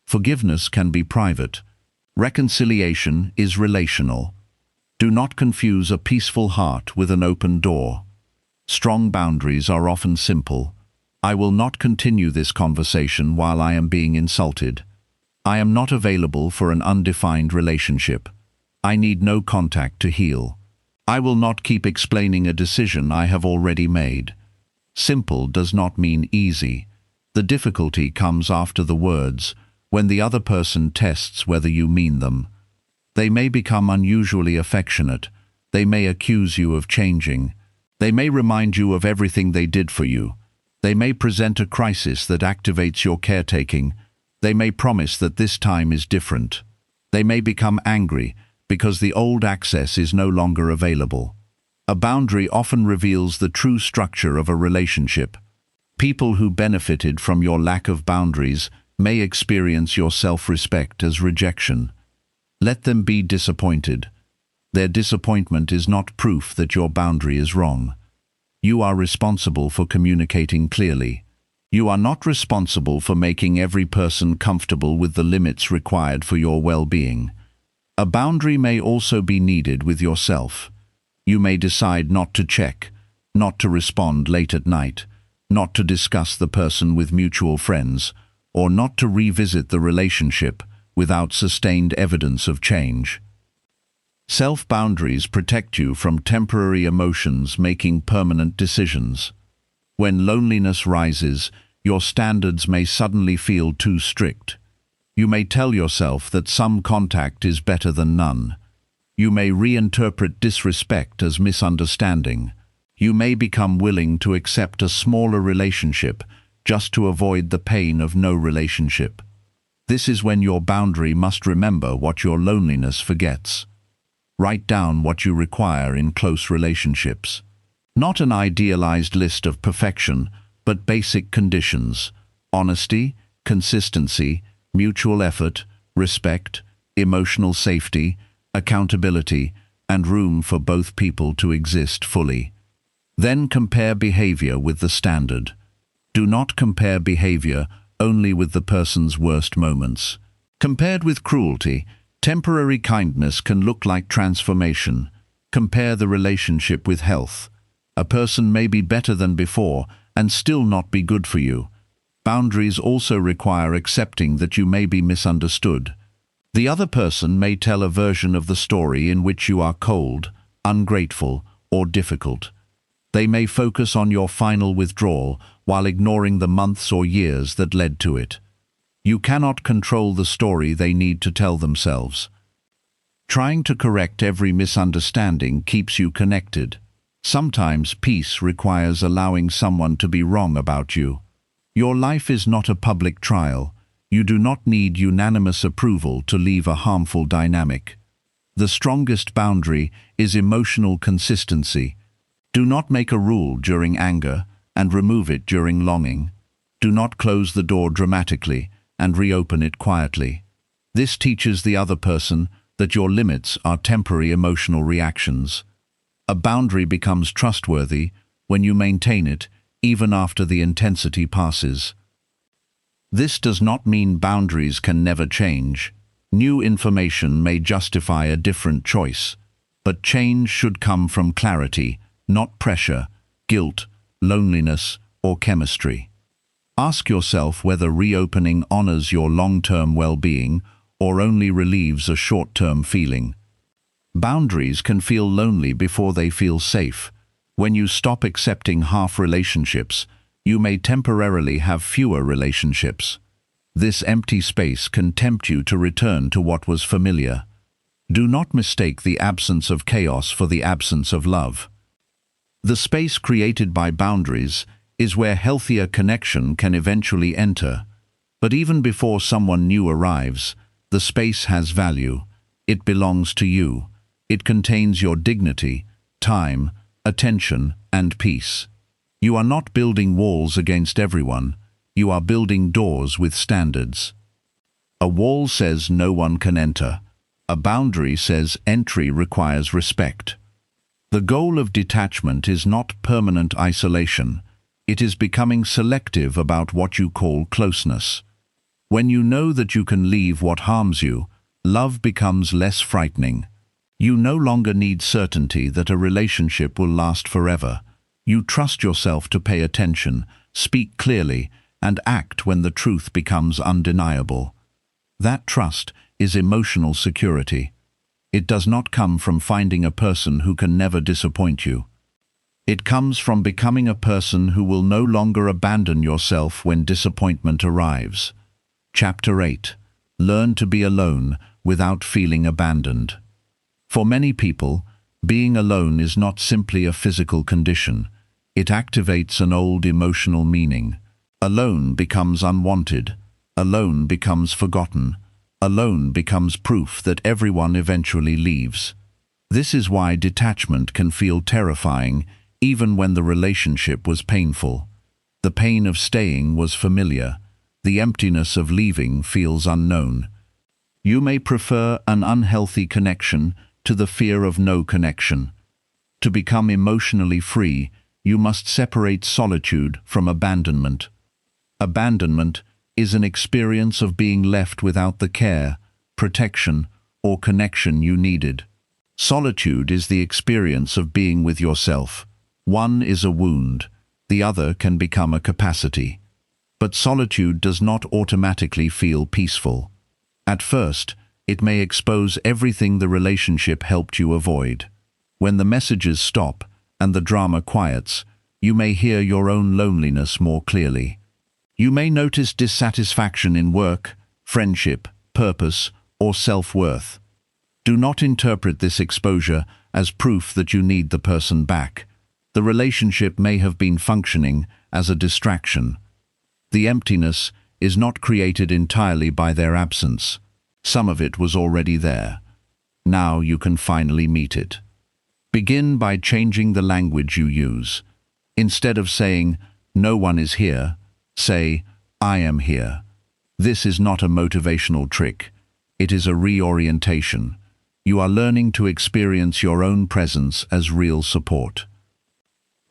Forgiveness can be private. Reconciliation is relational. Do not confuse a peaceful heart with an open door. Strong boundaries are often simple. I will not continue this conversation while I am being insulted. I am not available for an undefined relationship. I need no contact to heal. I will not keep explaining a decision I have already made. Simple does not mean easy. The difficulty comes after the words, when the other person tests whether you mean them. They may become unusually affectionate. They may accuse you of changing. They may remind you of everything they did for you. They may present a crisis that activates your caretaking. They may promise that this time is different. They may become angry because the old access is no longer available. A boundary often reveals the true structure of a relationship. People who benefited from your lack of boundaries may experience your self-respect as rejection. Let them be disappointed. Their disappointment is not proof that your boundary is wrong. You are responsible for communicating clearly. You are not responsible for making every person comfortable with the limits required for your well-being. A boundary may also be needed with yourself. You may decide not to check, not to respond late at night, not to discuss the person with mutual friends, or not to revisit the relationship without sustained evidence of change. Self-boundaries protect you from temporary emotions making permanent decisions. When loneliness rises, your standards may suddenly feel too strict. You may tell yourself that some contact is better than none. You may reinterpret disrespect as misunderstanding. You may become willing to accept a smaller relationship just to avoid the pain of no relationship. This is when your boundary must remember what your loneliness forgets. Write down what you require in close relationships. Not an idealized list of perfection, but basic conditions: honesty, consistency, mutual effort, respect, emotional safety, accountability, and room for both people to exist fully. Then compare behavior with the standard. Do not compare behavior only with the person's worst moments. Compared with cruelty, temporary kindness can look like transformation. Compare the relationship with health. A person may be better than before and still not be good for you. Boundaries also require accepting that you may be misunderstood. The other person may tell a version of the story in which you are cold, ungrateful, or difficult. They may focus on your final withdrawal while ignoring the months or years that led to it. You cannot control the story they need to tell themselves. Trying to correct every misunderstanding keeps you connected. Sometimes peace requires allowing someone to be wrong about you. Your life is not a public trial. You do not need unanimous approval to leave a harmful dynamic. The strongest boundary is emotional consistency. Do not make a rule during anger and remove it during longing. Do not close the door dramatically and reopen it quietly. This teaches the other person that your limits are temporary emotional reactions. A boundary becomes trustworthy when you maintain it even after the intensity passes. This does not mean boundaries can never change. New information may justify a different choice, but change should come from clarity, not pressure, guilt, loneliness, or chemistry. Ask yourself whether reopening honors your long-term well-being or only relieves a short-term feeling. Boundaries can feel lonely before they feel safe. When you stop accepting half relationships, you may temporarily have fewer relationships. This empty space can tempt you to return to what was familiar. Do not mistake the absence of chaos for the absence of love. The space created by boundaries is where healthier connection can eventually enter. But even before someone new arrives, the space has value. It belongs to you. It contains your dignity, time, attention, and peace. You are not building walls against everyone. You are building doors with standards. A wall says no one can enter. A boundary says entry requires respect. The goal of detachment is not permanent isolation. It is becoming selective about what you call closeness. When you know that you can leave what harms you, love becomes less frightening. You no longer need certainty that a relationship will last forever. You trust yourself to pay attention, speak clearly, and act when the truth becomes undeniable. That trust is emotional security. It does not come from finding a person who can never disappoint you. It comes from becoming a person who will no longer abandon yourself when disappointment arrives. Chapter 8. Learn to be alone without feeling abandoned. For many people, being alone is not simply a physical condition. It activates an old emotional meaning. Alone becomes unwanted. Alone becomes forgotten. Alone becomes proof that everyone eventually leaves. This is why detachment can feel terrifying, even when the relationship was painful. The pain of staying was familiar. The emptiness of leaving feels unknown. You may prefer an unhealthy connection to the fear of no connection. To become emotionally free, you must separate solitude from abandonment. Abandonment is an experience of being left without the care, protection, or connection you needed. Solitude is the experience of being with yourself. One is a wound, the other can become a capacity. But solitude does not automatically feel peaceful. At first, it may expose everything the relationship helped you avoid. When the messages stop and the drama quiets, you may hear your own loneliness more clearly. You may notice dissatisfaction in work, friendship, purpose, or self-worth. Do not interpret this exposure as proof that you need the person back. The relationship may have been functioning as a distraction. The emptiness is not created entirely by their absence. Some of it was already there. Now you can finally meet it. Begin by changing the language you use. Instead of saying, "No one is here," say, "I am here." This is not a motivational trick. It is a reorientation. You are learning to experience your own presence as real support.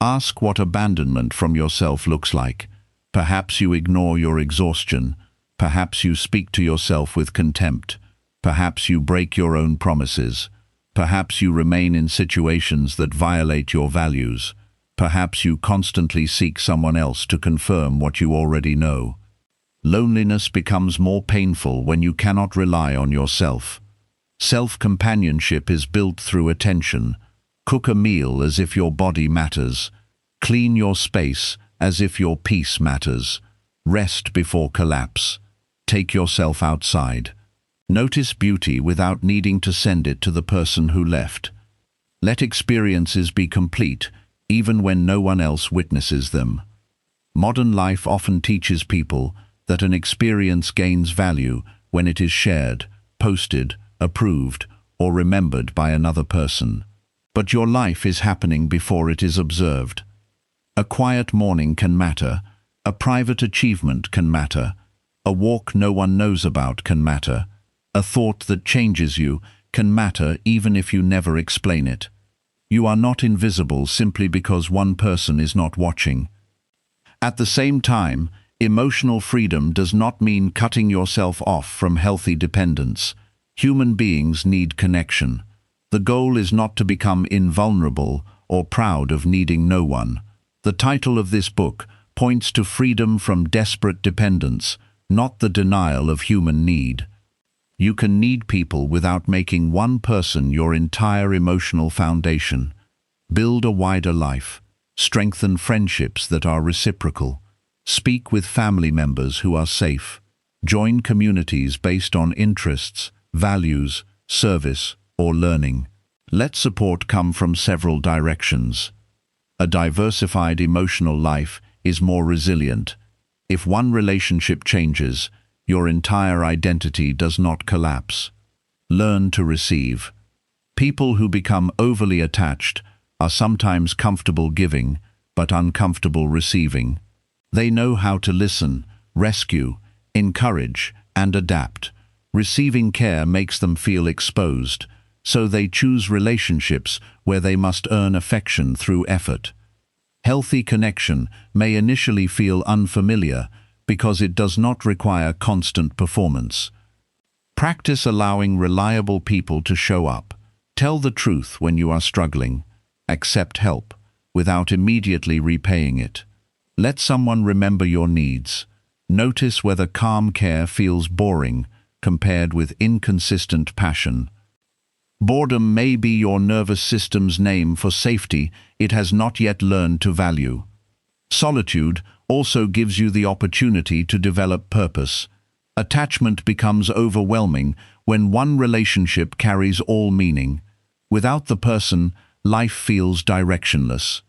Ask what abandonment from yourself looks like. Perhaps you ignore your exhaustion. Perhaps you speak to yourself with contempt. Perhaps you break your own promises. Perhaps you remain in situations that violate your values. Perhaps you constantly seek someone else to confirm what you already know. Loneliness becomes more painful when you cannot rely on yourself. Self-companionship is built through attention. Cook a meal as if your body matters. Clean your space as if your peace matters. Rest before collapse. Take yourself outside. Notice beauty without needing to send it to the person who left. Let experiences be complete, even when no one else witnesses them. Modern life often teaches people that an experience gains value when it is shared, posted, approved, or remembered by another person. But your life is happening before it is observed. A quiet morning can matter. A private achievement can matter. A walk no one knows about can matter. A thought that changes you can matter even if you never explain it. You are not invisible simply because one person is not watching. At the same time, emotional freedom does not mean cutting yourself off from healthy dependence. Human beings need connection. The goal is not to become invulnerable or proud of needing no one. The title of this book points to freedom from desperate dependence, not the denial of human need. You can need people without making one person your entire emotional foundation. Build a wider life. Strengthen friendships that are reciprocal. Speak with family members who are safe. Join communities based on interests, values, service, or learning. Let support come from several directions. A diversified emotional life is more resilient. If one relationship changes, your entire identity does not collapse. Learn to receive. People who become overly attached are sometimes comfortable giving, but uncomfortable receiving. They know how to listen, rescue, encourage, and adapt. Receiving care makes them feel exposed, so they choose relationships where they must earn affection through effort. Healthy connection may initially feel unfamiliar because it does not require constant performance. Practice allowing reliable people to show up. Tell the truth when you are struggling. Accept help without immediately repaying it. Let someone remember your needs. Notice whether calm care feels boring compared with inconsistent passion. Boredom may be your nervous system's name for safety it has not yet learned to value. Solitude also gives you the opportunity to develop purpose. Attachment becomes overwhelming when one relationship carries all meaning. Without the person, life feels directionless.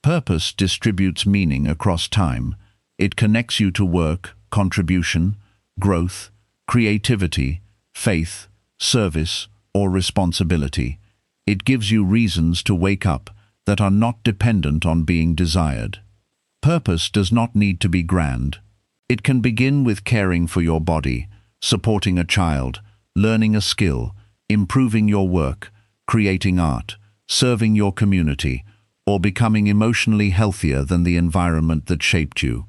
Purpose distributes meaning across time. It connects you to work, contribution, growth, creativity, faith, service, or responsibility. It gives you reasons to wake up that are not dependent on being desired. Purpose does not need to be grand. It can begin with caring for your body, supporting a child, learning a skill, improving your work, creating art, serving your community, or becoming emotionally healthier than the environment that shaped you.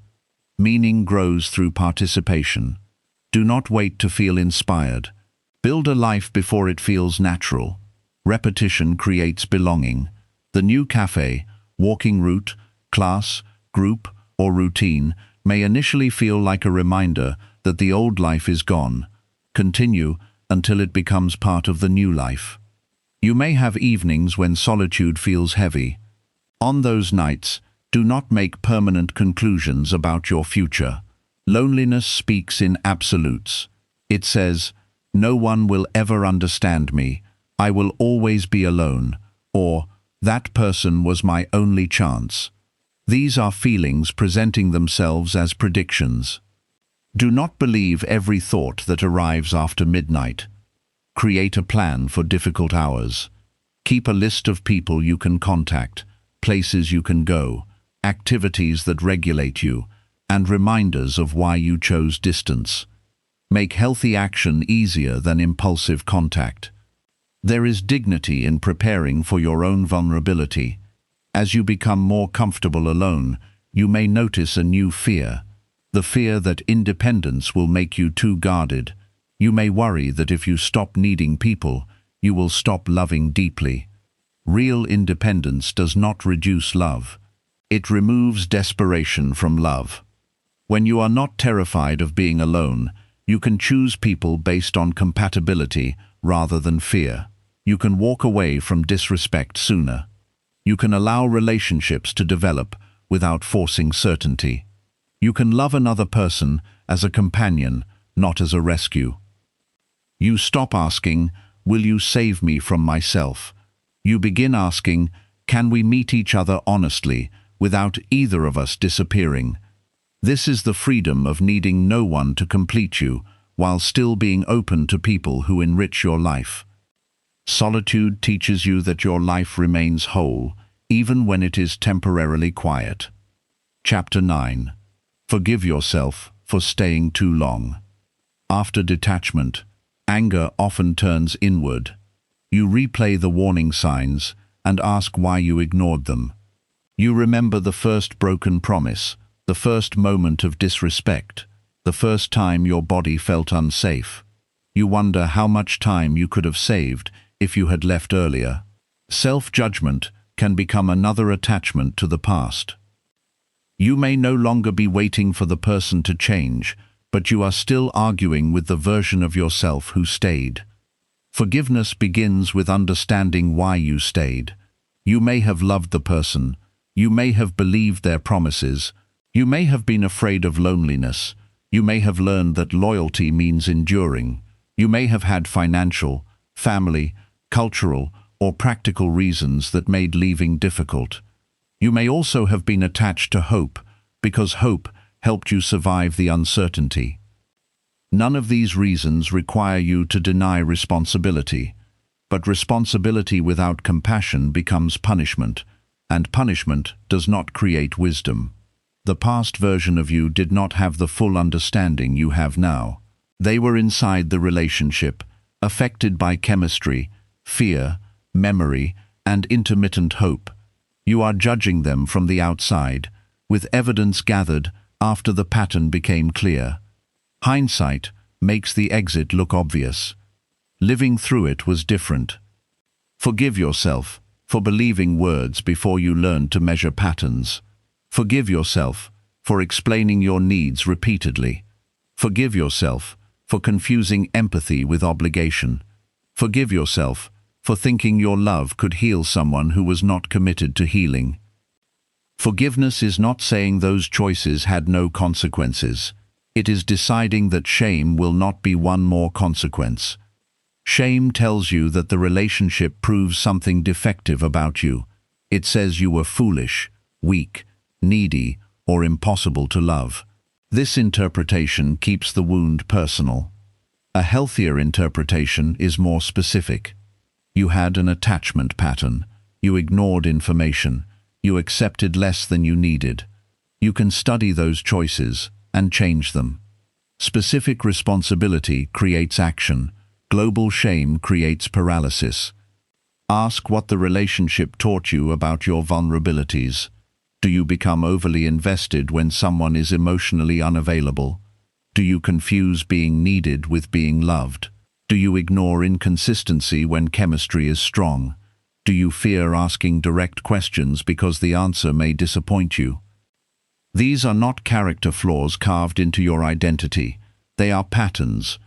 Meaning grows through participation. Do not wait to feel inspired. Build a life before it feels natural. Repetition creates belonging. The new cafe, walking route, class, group, or routine may initially feel like a reminder that the old life is gone. Continue until it becomes part of the new life. You may have evenings when solitude feels heavy. On those nights, do not make permanent conclusions about your future. Loneliness speaks in absolutes. It says, "No one will ever understand me. I will always be alone," or "That person was my only chance." These are feelings presenting themselves as predictions. Do not believe every thought that arrives after midnight. Create a plan for difficult hours. Keep a list of people you can contact, places you can go, activities that regulate you, and reminders of why you chose distance. Make healthy action easier than impulsive contact. There is dignity in preparing for your own vulnerability. As you become more comfortable alone, you may notice a new fear. The fear that independence will make you too guarded. You may worry that if you stop needing people, you will stop loving deeply. Real independence does not reduce love. It removes desperation from love. When you are not terrified of being alone, you can choose people based on compatibility rather than fear. You can walk away from disrespect sooner. You can allow relationships to develop without forcing certainty. You can love another person as a companion, not as a rescue. You stop asking, "Will you save me from myself?" You begin asking, "Can we meet each other honestly, without either of us disappearing?" This is the freedom of needing no one to complete you, while still being open to people who enrich your life. Solitude teaches you that your life remains whole, even when it is temporarily quiet. Chapter 9. Forgive yourself for staying too long. After detachment, anger often turns inward. You replay the warning signs and ask why you ignored them. You remember the first broken promise, the first moment of disrespect, the first time your body felt unsafe. You wonder how much time you could have saved if you had left earlier. Self-judgment can become another attachment to the past. You may no longer be waiting for the person to change, but you are still arguing with the version of yourself who stayed. Forgiveness begins with understanding why you stayed. You may have loved the person. You may have believed their promises. You may have been afraid of loneliness. You may have learned that loyalty means enduring. You may have had financial, family, cultural, or practical reasons that made leaving difficult. You may also have been attached to hope, because hope helped you survive the uncertainty. None of these reasons require you to deny responsibility, but responsibility without compassion becomes punishment, and punishment does not create wisdom. The past version of you did not have the full understanding you have now. They were inside the relationship, affected by chemistry, fear, memory, and intermittent hope. You are judging them from the outside, with evidence gathered after the pattern became clear. Hindsight makes the exit look obvious. Living through it was different. Forgive yourself for believing words before you learned to measure patterns. Forgive yourself for explaining your needs repeatedly. Forgive yourself for confusing empathy with obligation. Forgive yourself for thinking your love could heal someone who was not committed to healing. Forgiveness is not saying those choices had no consequences. It is deciding that shame will not be one more consequence. Shame tells you that the relationship proves something defective about you. It says you were foolish, weak, needy, or impossible to love. This interpretation keeps the wound personal. A healthier interpretation is more specific. You had an attachment pattern. You ignored information. You accepted less than you needed. You can study those choices and change them. Specific responsibility creates action. Global shame creates paralysis. Ask what the relationship taught you about your vulnerabilities. Do you become overly invested when someone is emotionally unavailable? Do you confuse being needed with being loved? Do you ignore inconsistency when chemistry is strong? Do you fear asking direct questions because the answer may disappoint you? These are not character flaws carved into your identity. They are patterns.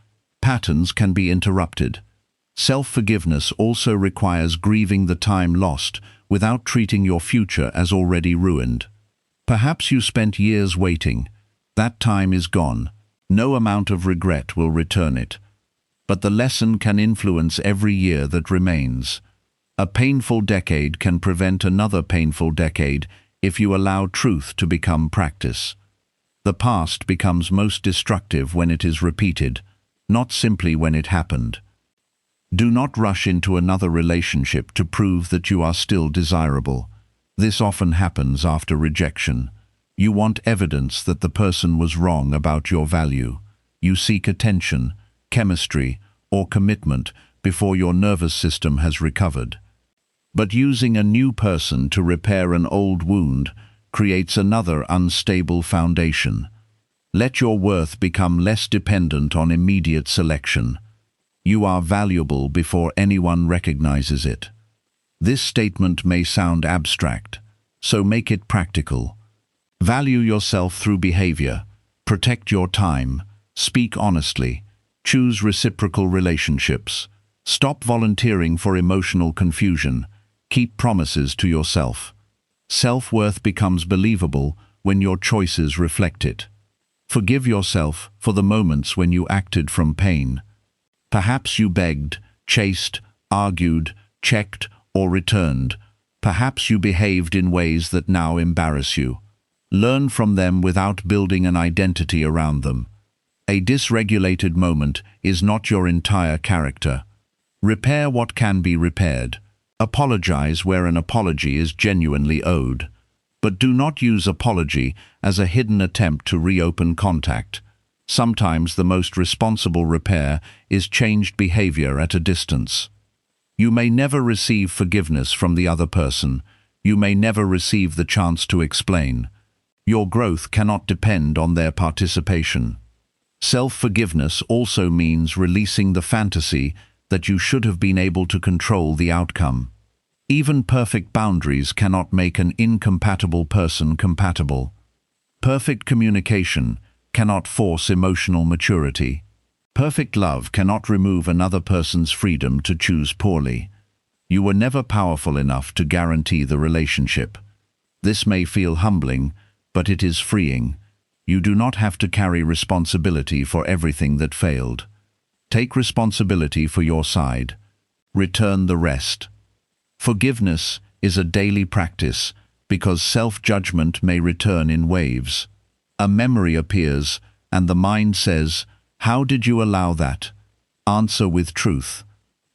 Patterns can be interrupted. Self-forgiveness also requires grieving the time lost without treating your future as already ruined. Perhaps you spent years waiting. That time is gone. No amount of regret will return it. But the lesson can influence every year that remains. A painful decade can prevent another painful decade if you allow truth to become practice. The past becomes most destructive when it is repeated, not simply when it happened. Do not rush into another relationship to prove that you are still desirable. This often happens after rejection. You want evidence that the person was wrong about your value. You seek attention, chemistry, or commitment before your nervous system has recovered. But using a new person to repair an old wound creates another unstable foundation. Let your worth become less dependent on immediate selection. You are valuable before anyone recognizes it. This statement may sound abstract, so make it practical. Value yourself through behavior. Protect your time. Speak honestly. Choose reciprocal relationships. Stop volunteering for emotional confusion. Keep promises to yourself. Self-worth becomes believable when your choices reflect it. Forgive yourself for the moments when you acted from pain. Perhaps you begged, chased, argued, checked, or returned. Perhaps you behaved in ways that now embarrass you. Learn from them without building an identity around them. A dysregulated moment is not your entire character. Repair what can be repaired. Apologize where an apology is genuinely owed. But do not use apology as a hidden attempt to reopen contact. Sometimes the most responsible repair is changed behavior at a distance. You may never receive forgiveness from the other person. You may never receive the chance to explain. Your growth cannot depend on their participation. Self-forgiveness also means releasing the fantasy that you should have been able to control the outcome. Even perfect boundaries cannot make an incompatible person compatible. Perfect communication cannot force emotional maturity. Perfect love cannot remove another person's freedom to choose poorly. You were never powerful enough to guarantee the relationship. This may feel humbling, but it is freeing. You do not have to carry responsibility for everything that failed. Take responsibility for your side. Return the rest. Forgiveness is a daily practice because self-judgment may return in waves. A memory appears, and the mind says, "How did you allow that?" Answer with truth.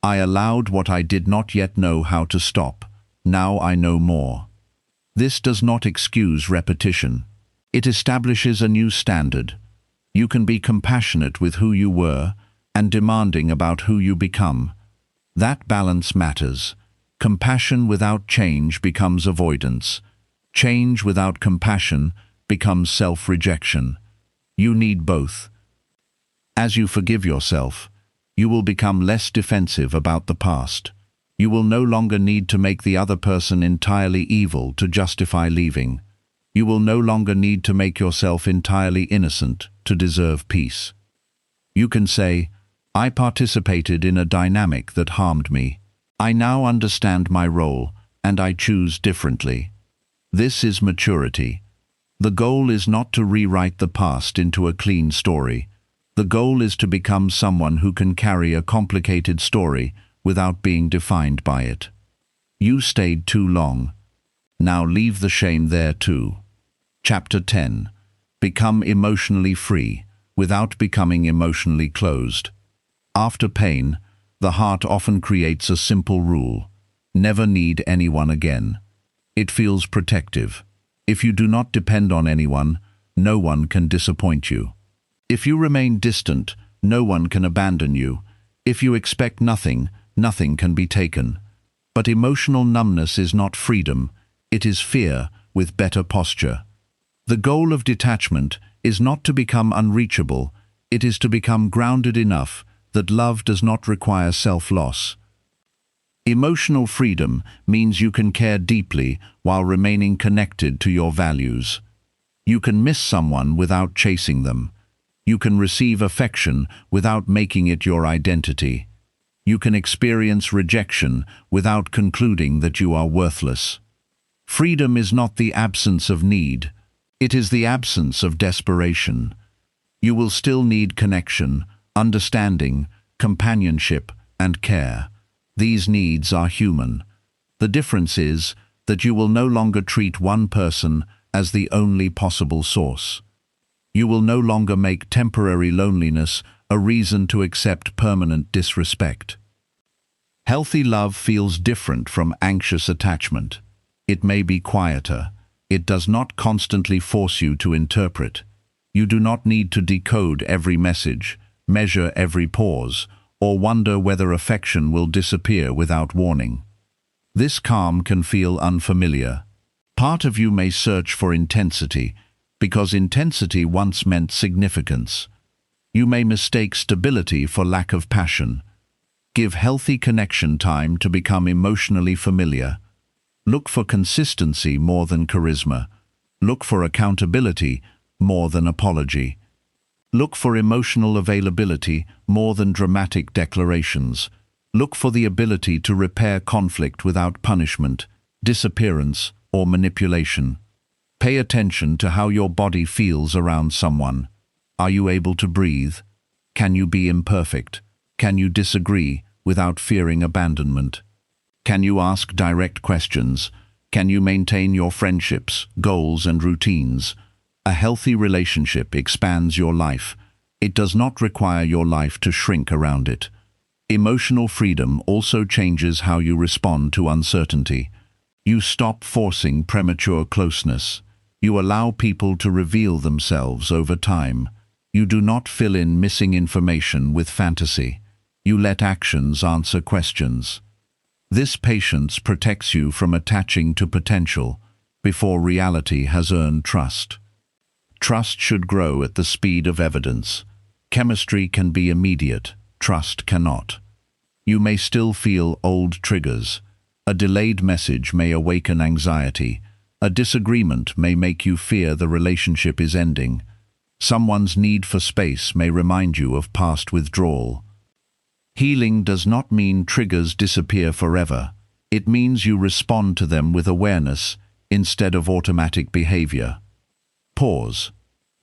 I allowed what I did not yet know how to stop. Now I know more. This does not excuse repetition. It establishes a new standard. You can be compassionate with who you were and demanding about who you become. That balance matters. Compassion without change becomes avoidance. Change without compassion becomes self-rejection. You need both. As you forgive yourself, you will become less defensive about the past. You will no longer need to make the other person entirely evil to justify leaving. You will no longer need to make yourself entirely innocent to deserve peace. You can say, "I participated in a dynamic that harmed me. I now understand my role, and I choose differently. This is maturity. The goal is not to rewrite the past into a clean story. The goal is to become someone who can carry a complicated story without being defined by it. You stayed too long. Now leave the shame there too. Chapter 10. Become emotionally free without becoming emotionally closed. After pain, the heart often creates a simple rule: never need anyone again. It feels protective. If you do not depend on anyone, no one can disappoint you. If you remain distant, no one can abandon you. If you expect nothing, nothing can be taken. But emotional numbness is not freedom, it is fear with better posture. The goal of detachment is not to become unreachable, it is to become grounded enough that love does not require self-loss. Emotional freedom means you can care deeply while remaining connected to your values. You can miss someone without chasing them. You can receive affection without making it your identity. You can experience rejection without concluding that you are worthless. Freedom is not the absence of need. It is the absence of desperation. You will still need connection, understanding, companionship, and care. These needs are human. The difference is that you will no longer treat one person as the only possible source. You will no longer make temporary loneliness a reason to accept permanent disrespect. Healthy love feels different from anxious attachment. It may be quieter. It does not constantly force you to interpret. You do not need to decode every message, measure every pause, or wonder whether affection will disappear without warning. This calm can feel unfamiliar. Part of you may search for intensity, because intensity once meant significance. You may mistake stability for lack of passion. Give healthy connection time to become emotionally familiar. Look for consistency more than charisma. Look for accountability more than apology. Look for emotional availability more than dramatic declarations. Look for the ability to repair conflict without punishment, disappearance, or manipulation. Pay attention to how your body feels around someone. Are you able to breathe? Can you be imperfect? Can you disagree without fearing abandonment? Can you ask direct questions? Can you maintain your friendships, goals, and routines? A healthy relationship expands your life. It does not require your life to shrink around it. Emotional freedom also changes how you respond to uncertainty. You stop forcing premature closeness. You allow people to reveal themselves over time. You do not fill in missing information with fantasy. You let actions answer questions. This patience protects you from attaching to potential before reality has earned trust. Trust should grow at the speed of evidence. Chemistry can be immediate, trust cannot. You may still feel old triggers. A delayed message may awaken anxiety. A disagreement may make you fear the relationship is ending. Someone's need for space may remind you of past withdrawal. Healing does not mean triggers disappear forever. It means you respond to them with awareness instead of automatic behavior. Pause.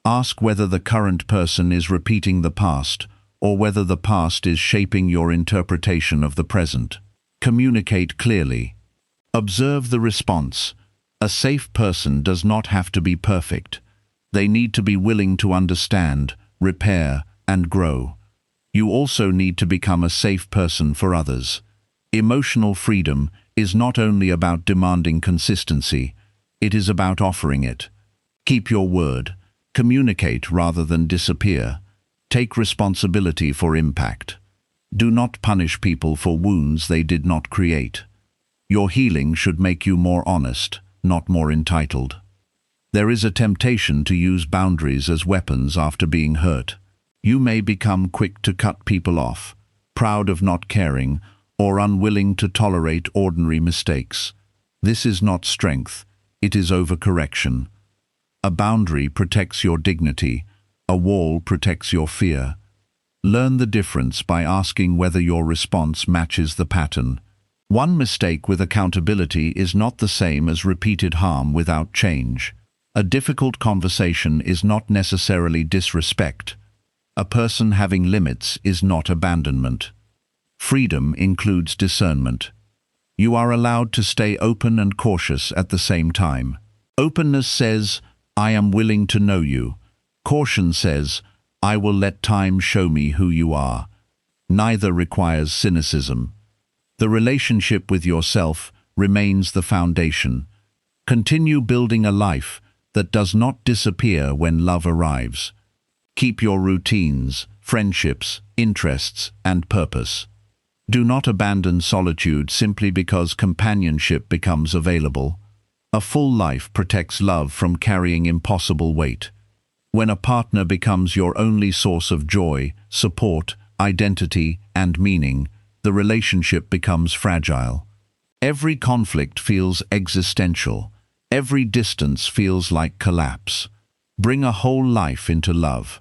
Ask whether the current person is repeating the past or whether the past is shaping your interpretation of the present. Communicate clearly. Observe the response. A safe person does not have to be perfect. They need to be willing to understand, repair, and grow. You also need to become a safe person for others. Emotional freedom is not only about demanding consistency, it is about offering it. Keep your word. Communicate rather than disappear. Take responsibility for impact. Do not punish people for wounds they did not create. Your healing should make you more honest, not more entitled. There is a temptation to use boundaries as weapons after being hurt. You may become quick to cut people off, proud of not caring, or unwilling to tolerate ordinary mistakes. This is not strength, it is overcorrection. A boundary protects your dignity, a wall protects your fear. Learn the difference by asking whether your response matches the pattern. One mistake with accountability is not the same as repeated harm without change. A difficult conversation is not necessarily disrespect. A person having limits is not abandonment. Freedom includes discernment. You are allowed to stay open and cautious at the same time. Openness says, I am willing to know you. Caution says, I will let time show me who you are. Neither requires cynicism. The relationship with yourself remains the foundation. Continue building a life that does not disappear when love arrives. Keep your routines, friendships, interests, and purpose. Do not abandon solitude simply because companionship becomes available. A full life protects love from carrying impossible weight. When a partner becomes your only source of joy, support, identity, and meaning, the relationship becomes fragile. Every conflict feels existential. Every distance feels like collapse. Bring a whole life into love.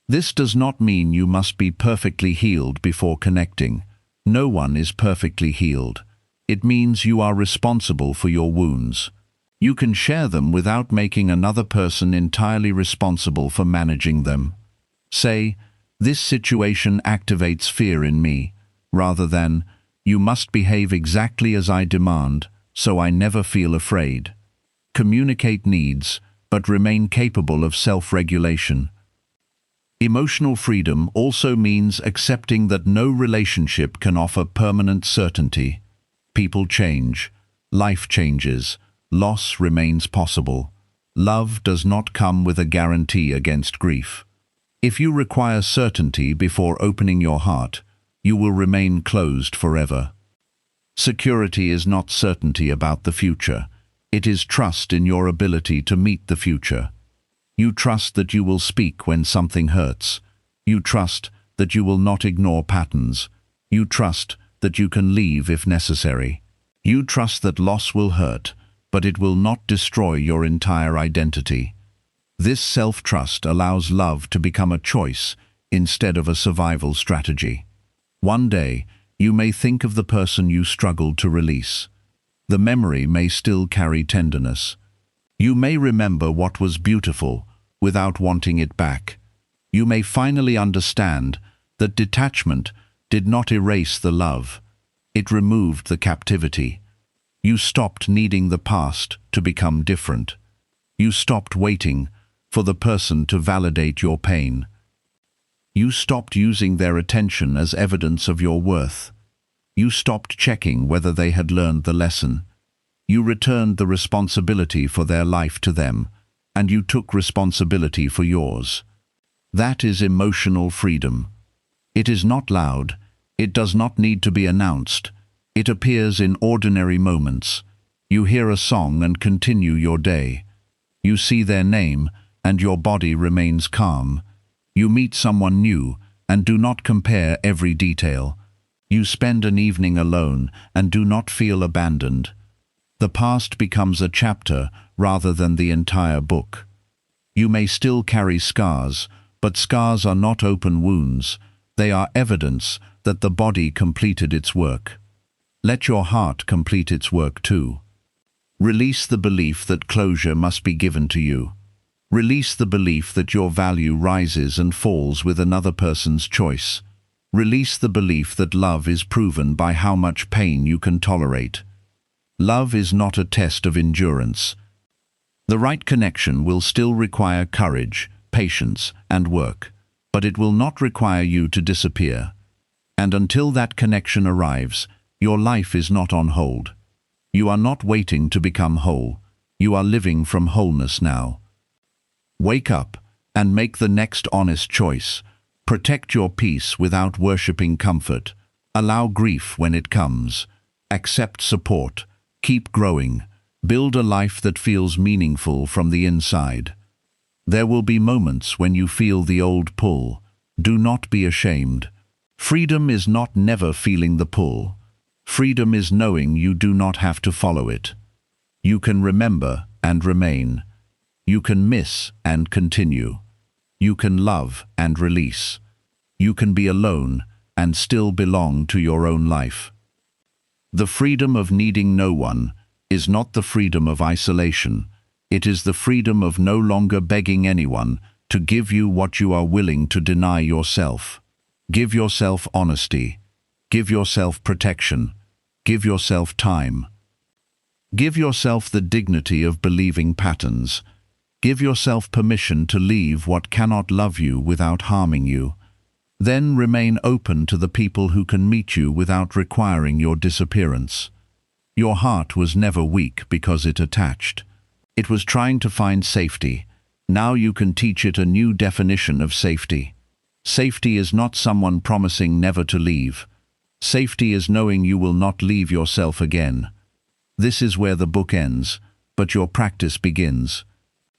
This does not mean you must be perfectly healed before connecting. No one is perfectly healed. It means you are responsible for your wounds. You can share them without making another person entirely responsible for managing them. Say, this situation activates fear in me, rather than, you must behave exactly as I demand, so I never feel afraid. Communicate needs, but remain capable of self-regulation. Emotional freedom also means accepting that no relationship can offer permanent certainty. People change, life changes, loss remains possible. Love does not come with a guarantee against grief. If you require certainty before opening your heart, you will remain closed forever. Security is not certainty about the future. It is trust in your ability to meet the future. You trust that you will speak when something hurts. You trust that you will not ignore patterns. You trust that you can leave if necessary. You trust that loss will hurt, but it will not destroy your entire identity. This self-trust allows love to become a choice instead of a survival strategy. One day, you may think of the person you struggled to release. The memory may still carry tenderness. You may remember what was beautiful without wanting it back. You may finally understand that detachment did not erase the love. It removed the captivity. You stopped needing the past to become different. You stopped waiting for the person to validate your pain. You stopped using their attention as evidence of your worth. You stopped checking whether they had learned the lesson. You returned the responsibility for their life to them, and you took responsibility for yours. That is emotional freedom. It is not loud. It does not need to be announced. It appears in ordinary moments. You hear a song and continue your day. You see their name, and your body remains calm. You meet someone new, and do not compare every detail. You spend an evening alone, and do not feel abandoned. The past becomes a chapter rather than the entire book. You may still carry scars, but scars are not open wounds. They are evidence that the body completed its work. Let your heart complete its work too. Release the belief that closure must be given to you. Release the belief that your value rises and falls with another person's choice. Release the belief that love is proven by how much pain you can tolerate. Love is not a test of endurance. The right connection will still require courage, patience, and work, but it will not require you to disappear. And until that connection arrives, your life is not on hold. You are not waiting to become whole. You are living from wholeness now. Wake up and make the next honest choice. Protect your peace without worshipping comfort. Allow grief when it comes. Accept support. Keep growing. Build a life that feels meaningful from the inside. There will be moments when you feel the old pull. Do not be ashamed. Freedom is not never feeling the pull. Freedom is knowing you do not have to follow it. You can remember and remain. You can miss and continue. You can love and release. You can be alone and still belong to your own life. The freedom of needing no one is not the freedom of isolation. It is the freedom of no longer begging anyone to give you what you are willing to deny yourself. Give yourself honesty. Give yourself protection. Give yourself time. Give yourself the dignity of believing patterns. Give yourself permission to leave what cannot love you without harming you. Then remain open to the people who can meet you without requiring your disappearance. Your heart was never weak because it attached. It was trying to find safety. Now you can teach it a new definition of safety. Safety is not someone promising never to leave. Safety is knowing you will not leave yourself again. This is where the book ends, but your practice begins.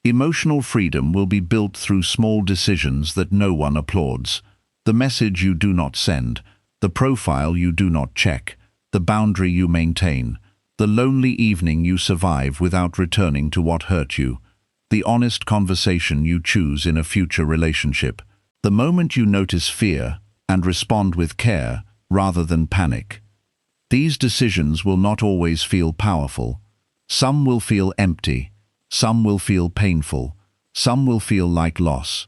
Emotional freedom will be built through small decisions that no one applauds. The message you do not send, the profile you do not check, the boundary you maintain, the lonely evening you survive without returning to what hurt you, the honest conversation you choose in a future relationship, the moment you notice fear and respond with care rather than panic. These decisions will not always feel powerful. Some will feel empty, some will feel painful, some will feel like loss.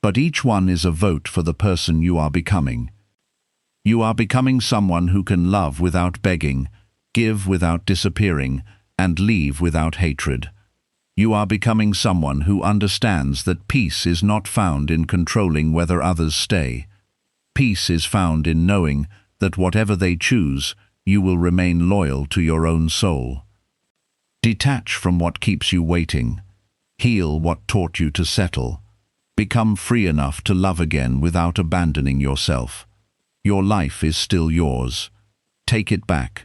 But each one is a vote for the person you are becoming. You are becoming someone who can love without begging, give without disappearing, and leave without hatred. You are becoming someone who understands that peace is not found in controlling whether others stay. Peace is found in knowing that whatever they choose, you will remain loyal to your own soul. Detach from what keeps you waiting. Heal what taught you to settle. Become free enough to love again without abandoning yourself. Your life is still yours. Take it back.